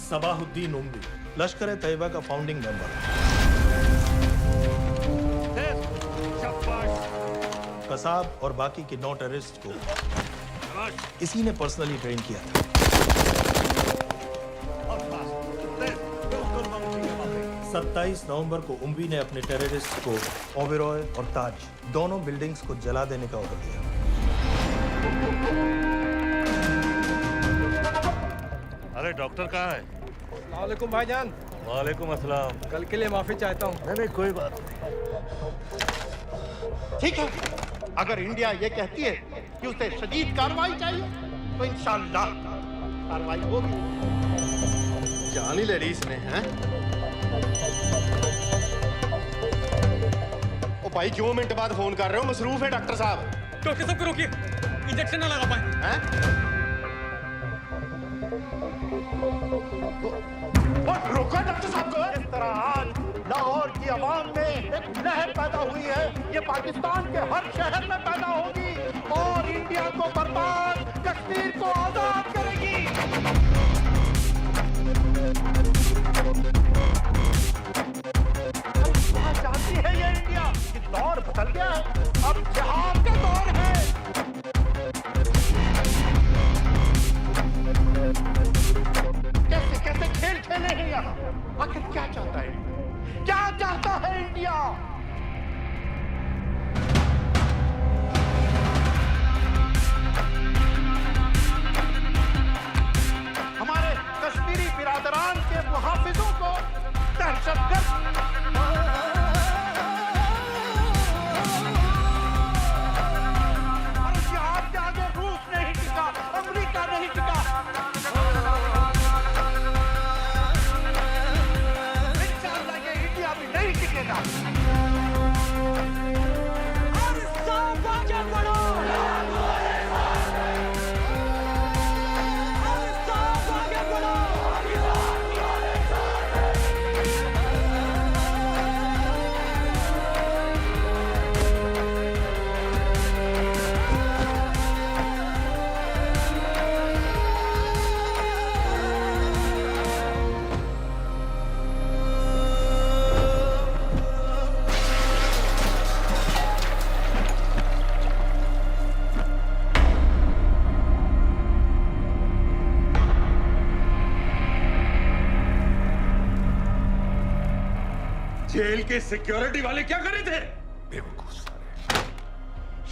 सबाहुद्दीन उम्वी, लश्कर तैयबा का फाउंडिंग मेंबर, कसाब और बाकी के 9 टेररिस्ट को इसी ने पर्सनली ट्रेन किया था। 27 नवंबर को उम्वी ने अपने टेररिस्ट को ओबेरॉय और ताज दोनों बिल्डिंग्स को जला देने का ऑर्डर दिया। अरे डॉक्टर कहाँ है? वालेकुम भाईजान। वालेकुम अस्सलाम। कल के लिए माफी चाहता हूँ। नहीं कोई बात। ठीक है, अगर इंडिया ये कहती है कि उसे शदीद कार्रवाई चाहिए तो इंशाअल्लाह कार्रवाई होगी। जान ही ले ली इसने, हैं? ओ भाई क्यों मिनट बाद फोन कर रहे हो? मसरूफ है डॉक्टर साहब। डॉक्टर साहब को रोकिए, इंजेक्शन ना लगा पाए। हैं? रोका डॉक्टर साहब को। इस तरह आज लाहौर की आवाम में एक लहर पैदा हुई है, ये पाकिस्तान के हर शहर में पैदा होगी और इंडिया को बर्बाद, कश्मीर को आजाद करेगी। जानती है ये इंडिया कि दौर बदल गया है, अब जिहाद का दौर है। कैसे कैसे इंडिया आखिर क्या चाहता है? क्या चाहता है इंडिया? हमारे कश्मीरी बिरादरान के मुहाफिजों को दहशतगर्द और जिहाद के आगे रूस नहीं टिका, अमेरिका नहीं टिका। इंशाअल्लाह ये इंडिया भी नहीं टिकेगा। और सब आगे बढ़ो। जेल के सिक्योरिटी वाले क्या कर रहे थे? बेवकूफ सारे।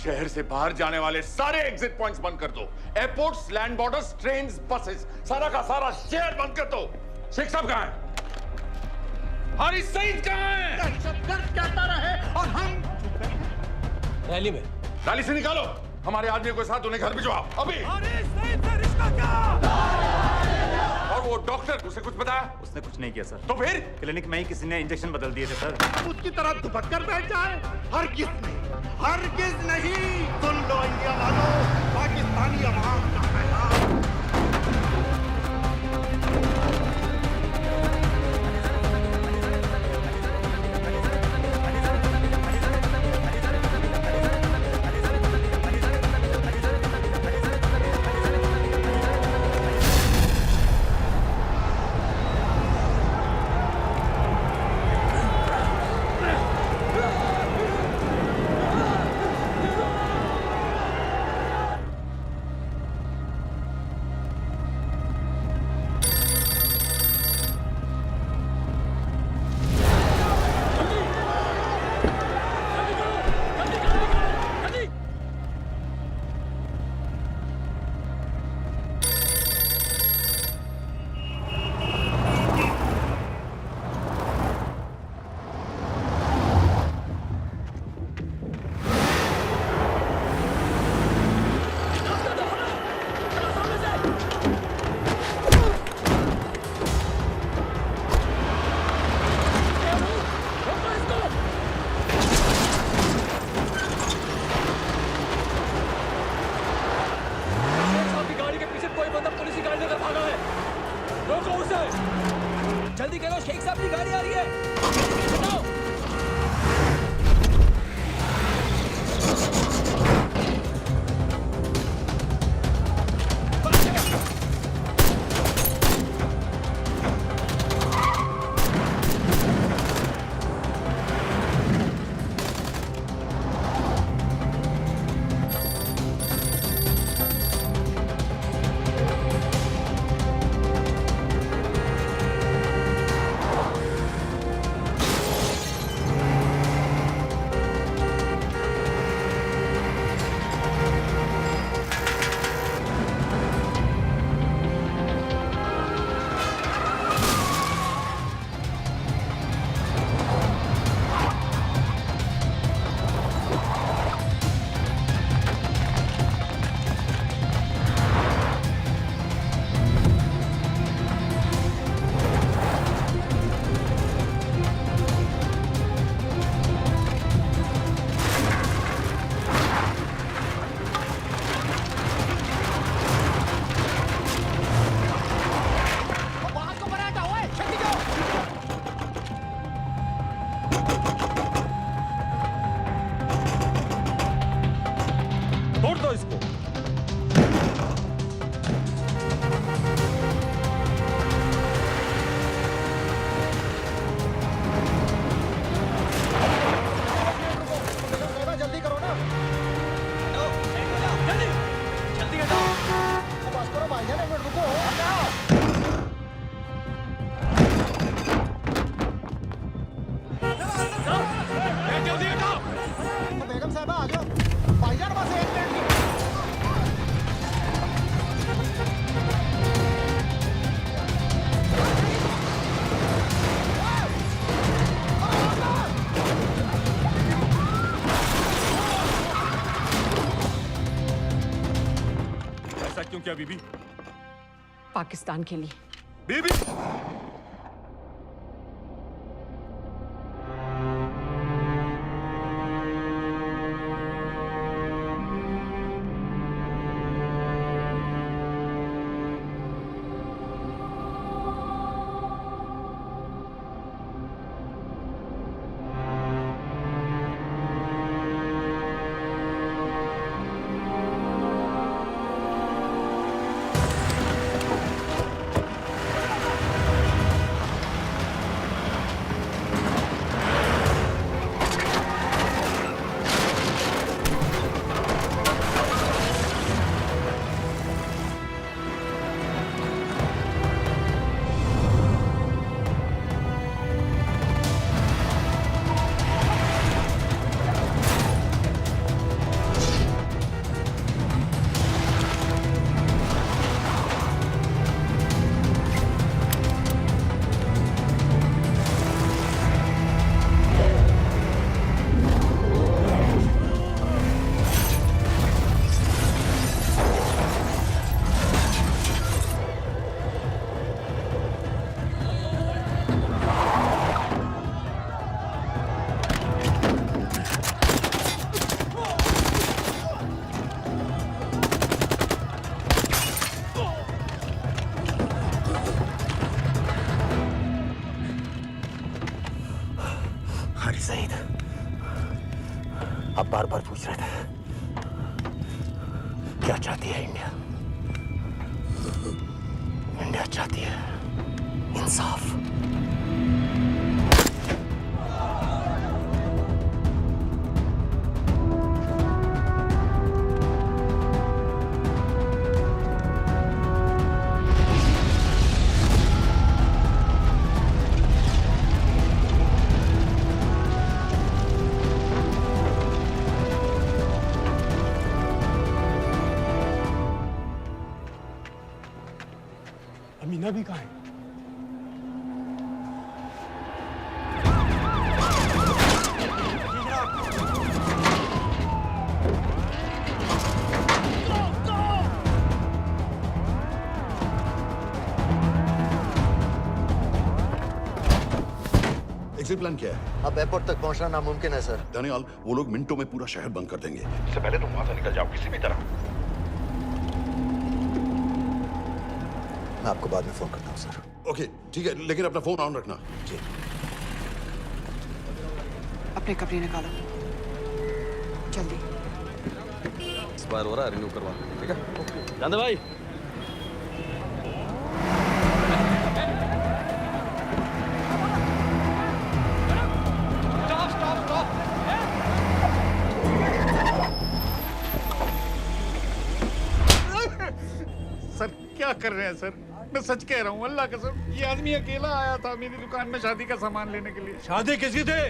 शहर से बाहर जाने वाले सारे एग्जिट पॉइंट्स बंद कर दो। Airports, land borders, trains, buses, सारा का सारा शहर बंद कर दो। शेख साहब कहां है? हारिस सईद कहां है? दहशतगर्द कहता रहे और हम रैली में। रैली से निकालो हमारे आदमियों के साथ, उन्हें घर भिजवाओ अभी। हारिस सईद से रिश्ता क्या? और वो डॉक्टर, उसे कुछ बताया? उसने कुछ नहीं किया सर। तो फिर क्लिनिक में ही किसी ने इंजेक्शन बदल दिए थे सर। उसकी तरह दुबक कर बैठ जाए? हरगिज नहीं, हरगिज नहीं। सुन लो इंडिया वालों, पाकिस्तानी अवाम का पैगाम। जल्दी करो, शेख साहब की गाड़ी आ रही है। हटाओ। बीबी? पाकिस्तान के लिए। बीबी! हारी सईद, आप बार बार पूछ रहे थे क्या चाहती है इंडिया? इंडिया चाहती है इंसाफ। अमीना भी कहाँ है? एग्जिट प्लान क्या है? अब एयरपोर्ट तक पहुंचना नामुमकिन है सर। दानियाल, वो लोग मिनटों में पूरा शहर बंद कर देंगे। इससे पहले तुम वहां से निकल जाओ किसी भी तरह। मैं आपको बाद में फोन करता हूँ सर। ओके ठीक है, लेकिन अपना फोन ऑन रखना। जी। अपने कपड़े निकालो जल्दी। एक्सपायर हो रहा है, रिन्यू करवा, ठीक है? जानते भाई, सर क्या कर रहे हैं सर? मैं सच कह रहा हूँ, अल्लाह कसम, ये आदमी अकेला आया था मेरी दुकान में शादी का सामान लेने के लिए। शादी किसकी थी?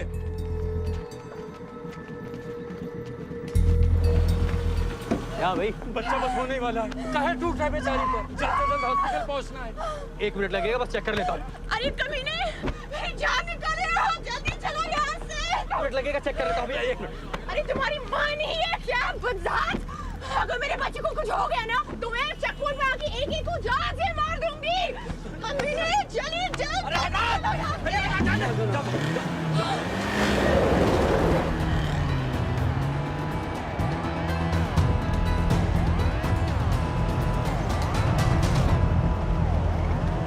क्या भाई? बच्चा बस होने वाला है। काहे टूट रहा है बेचारी पर? जल्द से जल्द हॉस्पिटल पहुंचना है। 1 मिनट लगेगा, बस चेक कर लेता हूँ। अरे कमीने, मेरी जान निकाल रहे हो, जल्दी चलो यहाँ से। 1 मिनट लगेगा, चेक कर लेता हूँ भैया, 1 मिनट। अरे तुम्हारी माँ नहीं है क्या बदजात? अगर मेरे बच्चे को कुछ हो गया ना तो मैं चक्कू में आके एक को जान से मार दूंगी। कमीने चलिए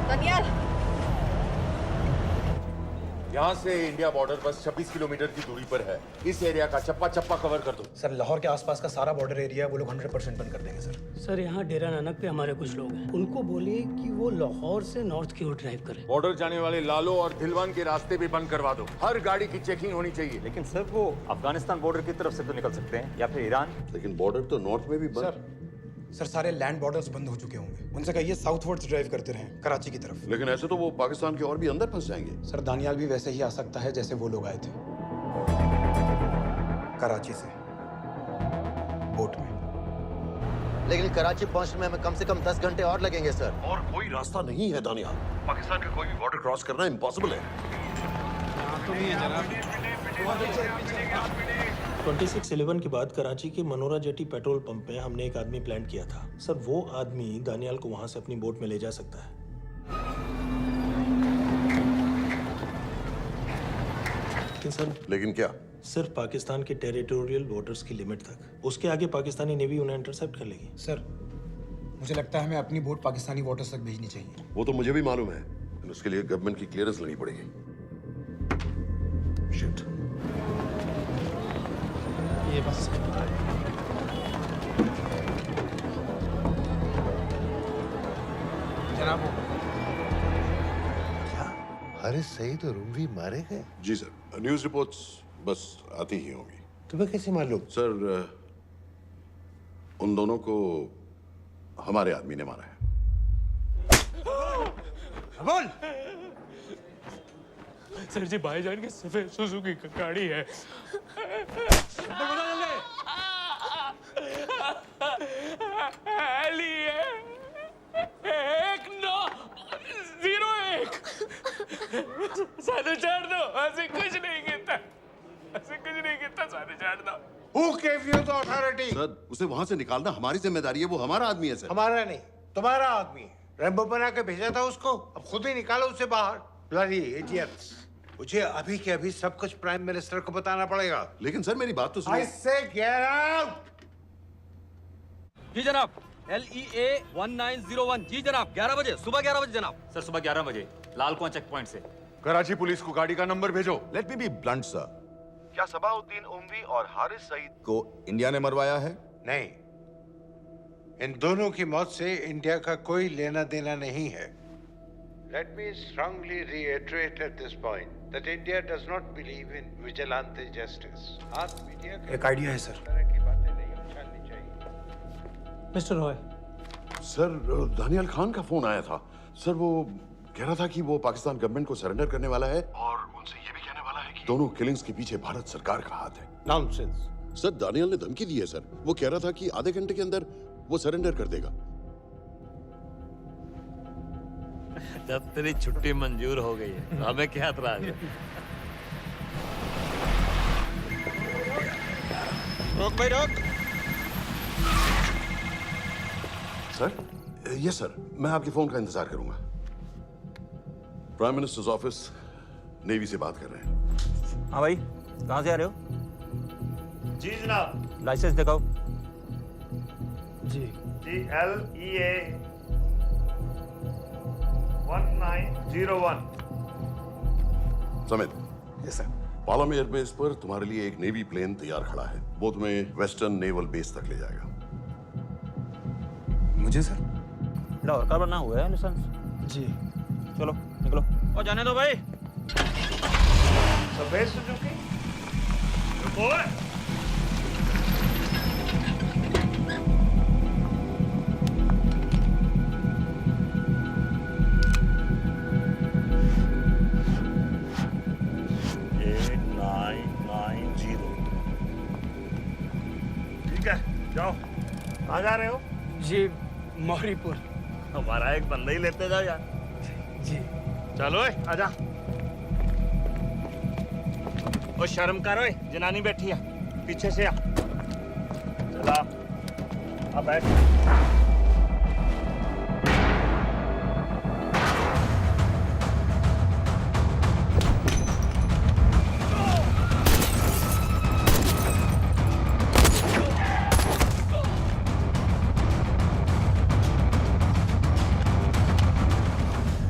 दानियाल, यहाँ से इंडिया बॉर्डर बस 26 किलोमीटर की दूरी पर है। इस एरिया का चप्पा चप्पा कवर कर दो। सर लाहौर के आसपास का सारा बॉर्डर एरिया वो लोग 100% बंद कर देंगे सर। सर यहाँ डेरा नानक पे हमारे कुछ लोग हैं, उनको बोलिए कि वो लाहौर से नॉर्थ की ओर ड्राइव करें। बॉर्डर जाने वाले लालो और दिलवान के रास्ते भी बंद करवा दो। हर गाड़ी की चेकिंग होनी चाहिए। लेकिन सर वो अफगानिस्तान बॉर्डर की तरफ से तो निकल सकते हैं, या फिर ईरान। लेकिन बॉर्डर तो नॉर्थ में भी बंद। सर सारे लैंड बॉर्डर्स बंद हो चुके होंगे, उनसे कहिए साउथवर्ड्स ड्राइव करते रहें कराची की तरफ। लेकिन ऐसे तो वो पाकिस्तान के और भी अंदर फंस जाएंगे। सर दानियाल भी वैसे ही आ सकता है जैसे वो लोग आए थे, कराची से बोट में। लेकिन कराची पहुंचने में हमें कम से कम 10 घंटे और लगेंगे सर। और कोई रास्ता नहीं है दानियाल, पाकिस्तान का कोई भी बॉर्डर क्रॉस करना इम्पॉसिबल है। तो नहीं है जनाब। 26/11 के बाद कराची के मनोरा जेटी पेट्रोल पंप में हमने एक आदमी प्लान किया था। सर वो आदमी दानियाल को वहां से अपनी बोट में ले जा सकता है। लेकिन सर लेकिन क्या? सिर्फ पाकिस्तान के टेरिटोरियल वाटर्स की लिमिट तक। उसके आगे पाकिस्तानी नेवी उन्हें इंटरसेप्ट कर लेगी। सर मुझे लगता है हमें अपनी बोट पाकिस्तानी वाटर्स तक भेजनी चाहिए। वो तो मुझे भी मालूम है, लेकिन उसके लिए गवर्नमेंट की क्लियरेंस लेनी पड़ेगी। शिट। ये बस जनाब। हारिस सईद और उमवी मारे गए? जी सर, न्यूज़ रिपोर्ट्स बस आती ही होंगी। तुम्हें कैसे मालूम? सर उन दोनों को हमारे आदमी ने मारा है। बोल। सर जी भाईजान की सफेद सुजुकी की गाड़ी है। एली है 1901। सारे छोड़ दो, ऐसे कुछ नहीं कहता, ऐसे कुछ नहीं कहता, सारे छोड़ दो। Who gave you the authority? Sir उसे वहां से निकालना हमारी जिम्मेदारी है, वो हमारा आदमी है सर। हमारा नहीं, तुम्हारा आदमी है। रैम्बो बना के भेजा था उसको, अब खुद ही निकालो उसे बाहर। Bloody idiots! मुझे अभी के अभी सब कुछ प्राइम मिनिस्टर को बताना पड़ेगा। लेकिन सर मेरी बात तो सुनो। I say get out! जी जनाब, LEA 1901। जी जनाब, 11 बजे, सुबह 11 बजे जनाब। सर सुबह 11 बजे लाल कुआं चेक पॉइंट से। कराची पुलिस को गाड़ी का नंबर भेजो। Let me be blunt sir, क्या सबाउद्दीन उमवी और हारिस सईद को इंडिया ने मरवाया है? नहीं, इन दोनों की मौत से इंडिया का कोई लेना देना नहीं है। Let me strongly reiterate at this point that India does not believe in vigilante justice. आप मीडिया एक आइडिया है सर। की बातें नहीं उछालनी चाहिए। मिस्टर रॉय। सर दानियाल खान का फोन आया था। सर वो कह रहा था कि वो पाकिस्तान गवर्नमेंट को सरेंडर करने वाला है और उनसे ये भी कहने वाला है कि दोनों किलिंग्स के पीछे भारत सरकार का हाथ है। Nonsense. सर दानियाल ने धमकी दी है सर। वो कह रहा था कि आधे घंटे के अंदर वो सरेंडर कर देगा। जब तेरी छुट्टी मंजूर हो गई है तो हमें क्या एतराज है? रोक भाई रोक। सर यस सर, मैं आपके फोन का इंतजार करूंगा। प्राइम मिनिस्टर्स ऑफिस नेवी से बात कर रहे हैं। हाँ भाई, कहाँ से आ रहे हो? जी जनाब। लाइसेंस दिखाओ। जी। LEA 1901। Samit. Yes sir. Palam airbase पर तुम्हारे लिए एक नेवी प्लेन तैयार खड़ा है। वो तुम्हें वेस्टर्न नेवल बेस तक ले जाएगा। मुझे सर? लाहौर का बना हुआ है लाइसेंस। जी। चलो निकलो। और जाने दो भाई। सफेद सुजुकी। ठीक है, जाओ। कहाँ जा रहे हो? जी मौरीपुर। हमारा एक बंदा ही लेते जाओ यार। जी। चलो आजा। ओ शर्म करो, जनानी बैठी है, पीछे से आ। चला अब बैठ।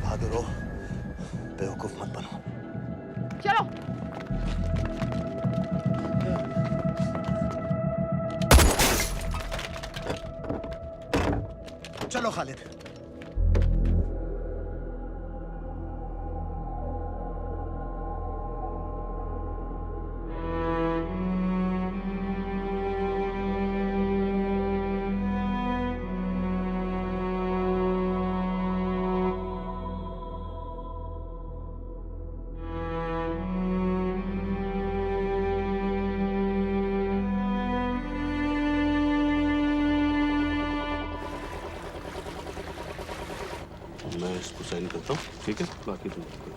बहादुर हो, बेवकूफ मत बनो। चलो। चलो खालिद। मैं इसको साइन करता हूँ, ठीक है? बाकी तुम करो।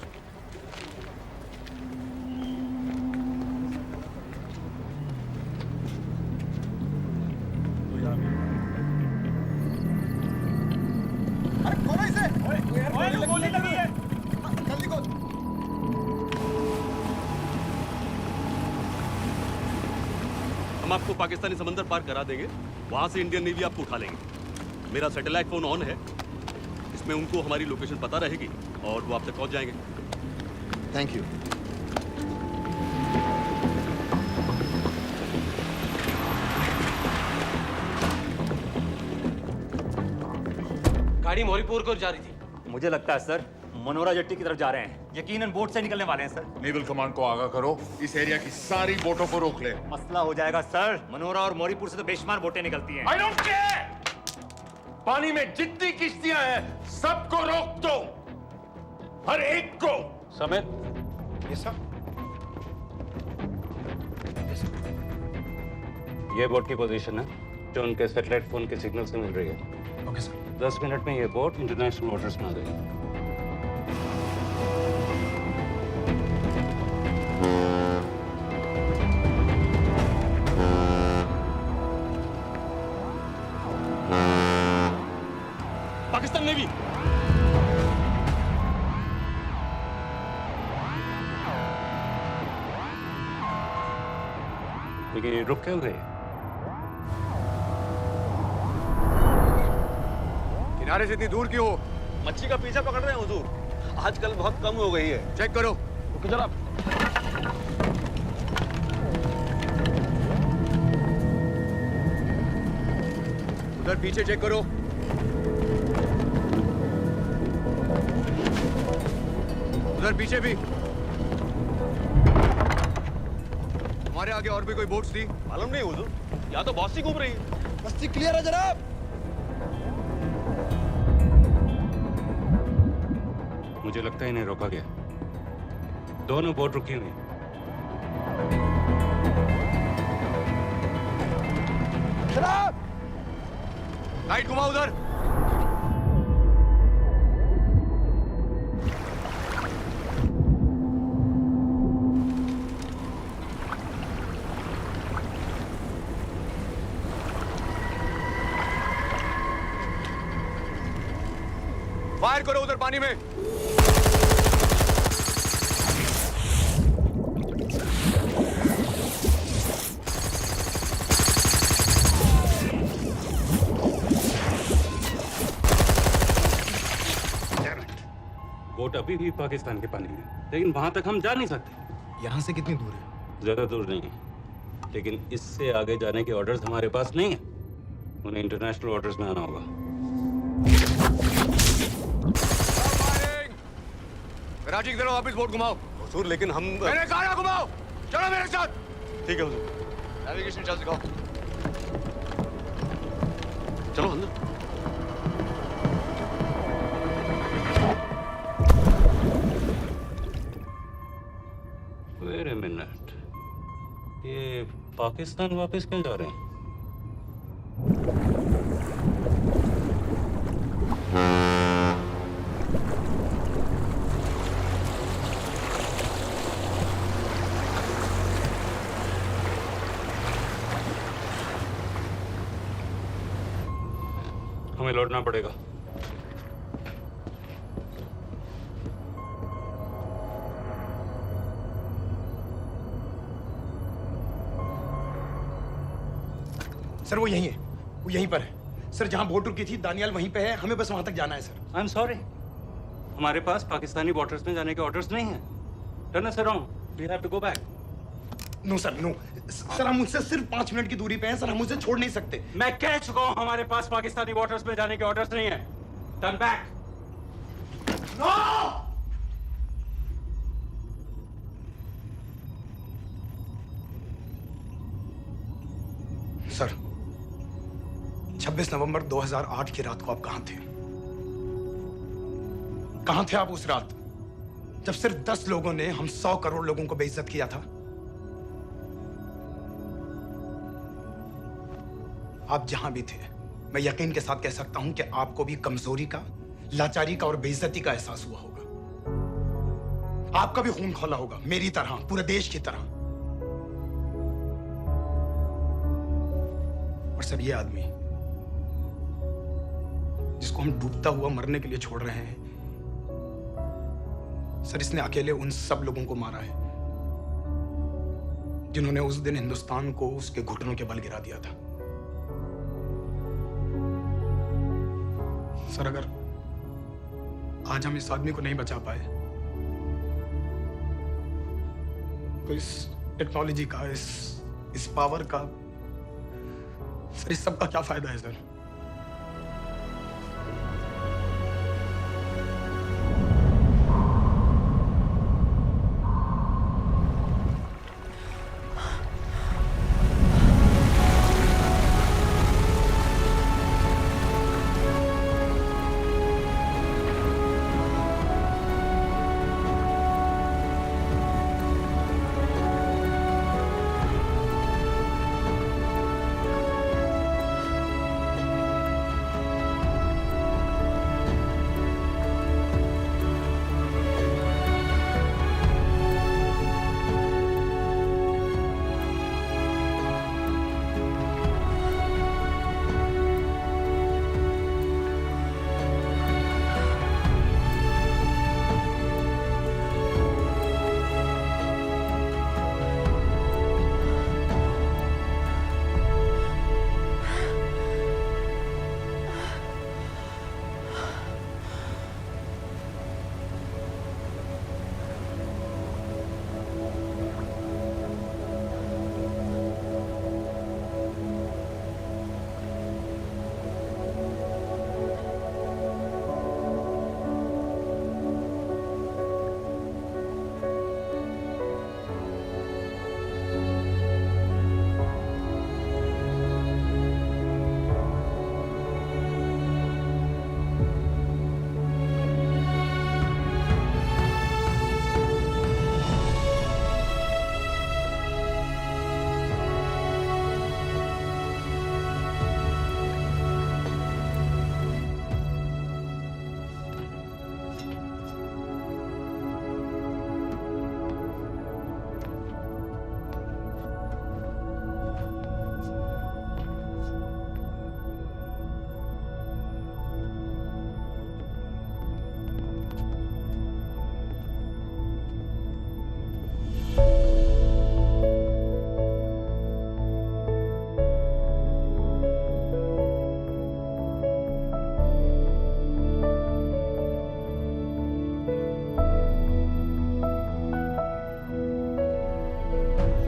हम आपको पाकिस्तानी समंदर पार करा देंगे, वहां से इंडियन नेवी आपको उठा लेंगे। मेरा सैटेलाइट फोन ऑन है, इसमें उनको हमारी लोकेशन पता रहेगी और वो आप तक पहुंच जाएंगे। Thank you. गाड़ी मोरीपुर को जा रही थी। मुझे लगता है सर मनोरा जेट्टी की तरफ जा रहे हैं। यकीनन बोट से निकलने वाले हैं सर। नेवल कमांड को आगाह करो, इस एरिया की सारी बोटों को रोक ले। मसला हो जाएगा सर। मनोरा और मोरीपुर से तो बेशुमार बोटें निकलती हैं। I don't care! पानी में जितनी किश्तियां हैं सबको रोक दो, हर एक को। समेत ये सब ये बोट की पोजीशन है जो उनके सैटेलाइट फोन के सिग्नल से मिल रही है। Okay sir. 10 मिनट में ये बोट इंटरनेशनल वाटर्स में आ जाएगी। पाकिस्तान नेवी लेकिन ये रुक क्यों गए? किनारे से इतनी दूर क्यों हो? मच्छी का पीछा पकड़ रहे हैं हुजूर, आजकल बहुत कम हो गई है। चेक करो। रुको जरा। उधर पीछे चेक करो। उधर पीछे भी। हमारे आगे और भी कोई बोट्स थी? मालूम नहीं हुजूर, यहाँ तो बहुत सी घूम रही है। बस्ती क्लियर है जनाब। मुझे लगता है इन्हें रोका गया। दोनों बोट रुकी हुई। जनाब! लाइट घुमाओ उधर। फायर करो उधर पानी में। बोट अभी भी पाकिस्तान के पानी में, लेकिन वहां तक हम जा नहीं सकते। यहाँ से कितनी दूर है? ज्यादा दूर नहीं है, लेकिन इससे आगे जाने के ऑर्डर्स हमारे पास नहीं है। उन्हें इंटरनेशनल वाटर्स में आना होगा। राजी की तरफ वापस बोट घुमाओ। हुजूर लेकिन हम मैंने कहा ना घुमाओ। चलो मेरे साथ। ठीक है हुजूर। नेविगेशन चार्ज दिखाओ। चलो अंदर। वेट अ मिनट, ये पाकिस्तान वापस क्यों जा रहे हैं? हमें लौटना पड़ेगा। सर वो यहीं है, वो यहीं पर है। सर जहां बोट रुकी थी दानियाल वहीं पे है, हमें बस वहां तक जाना है सर। आई एम सॉरी, हमारे पास पाकिस्तानी वाटर्स में जाने के ऑर्डर्स नहीं हैं। Turn us around, we have to go back. No sir no, sir हम मुझसे सिर्फ 5 मिनट की दूरी पे हैं सर, हम मुझसे छोड़ नहीं सकते। मैं कह चुका हूं हमारे पास पाकिस्तानी वाटर्स में जाने के ऑर्डर्स नहीं है। Turn back. नो! सर 26 नवंबर 2008 की रात को आप कहां थे? कहां थे आप उस रात जब सिर्फ 10 लोगों ने हम 100 करोड़ लोगों को बेइज्जत किया था? आप जहां भी थे, मैं यकीन के साथ कह सकता हूं कि आपको भी कमजोरी का, लाचारी का और बेइज्जती का एहसास हुआ होगा। आपका भी खून खौला होगा, मेरी तरह, पूरे देश की तरह। और सर ये आदमी जिसको हम डूबता हुआ मरने के लिए छोड़ रहे हैं, सर इसने अकेले उन सब लोगों को मारा है जिन्होंने उस दिन हिंदुस्तान को उसके घुटनों के बल गिरा दिया था। सर, अगर आज हम इस आदमी को नहीं बचा पाए तो इस टेक्नोलॉजी का, इस पावर का, सर इस सब का क्या फायदा है सर?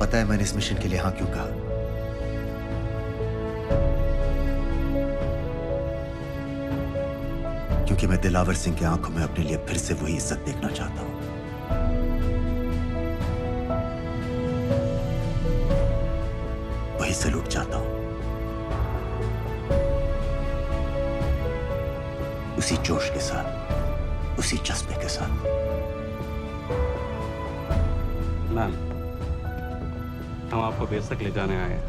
पता है मैंने इस मिशन के लिए हाँ क्यों कहा? क्योंकि मैं दिलावर सिंह की आंखों में अपने लिए फिर से वही इज्जत देखना चाहता हूं। वही सैल्यूट चाहता हूं, उसी जोश के साथ, उसी जज्बे के साथ। मैम, हम आपको बेस तक ले जाने आए हैं।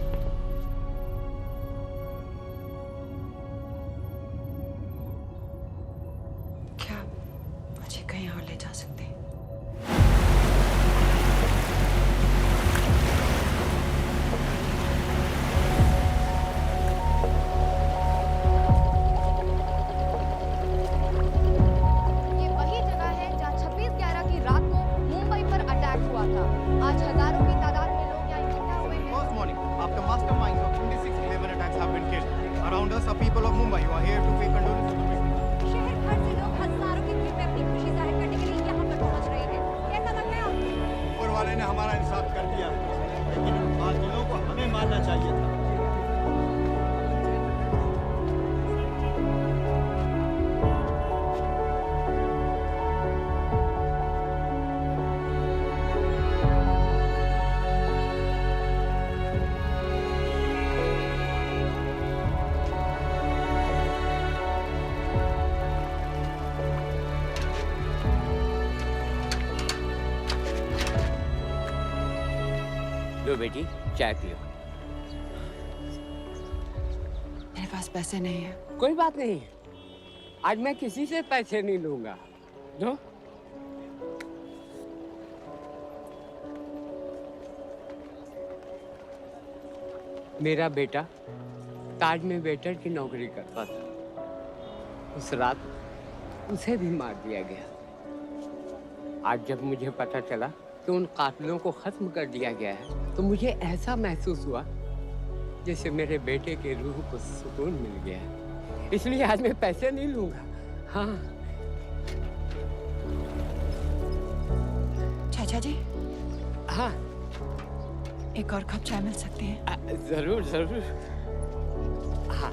क्या मुझे कहीं और ले जा सकते हैं? ये वही जगह है जहां 26/11 की रात को मुंबई पर अटैक हुआ था। आज हजारों की तादाद में लोग यहाँ इकट्ठा हुए हैं। First morning, after masterminds of 26/11 attacks have been killed, around us are people of Mumbai who are here to pay condolences to the victims. शहर भर से लोग हजारों की भीड़ में अपनी खुशी जाहिर करने के लिए यहाँ पर पहुँच रहे हैं। कैसा लग रहा है आपको? ऊपर वाले ने हमारा इंसाफ कर दिया, लेकिन उन बातिलों को हमें मारना चाहिए था। लो बेटी, चाय पियो। मेरे पास पैसे नहीं है। कोई बात नहीं, आज मैं किसी से पैसे नहीं लूंगा। जो मेरा बेटा ताज में वेटर की नौकरी करता था, उस रात उसे भी मार दिया गया। आज जब मुझे पता चला कि उन कातिलों को खत्म कर दिया गया है, तो मुझे ऐसा महसूस हुआ जैसे मेरे बेटे के रूह को सुकून मिल गया है। इसलिए आज मैं पैसे नहीं लूंगा। हाँ। चाचा जी। हाँ। एक और कप चाय मिल सकती है? जरूर जरूर। हाँ।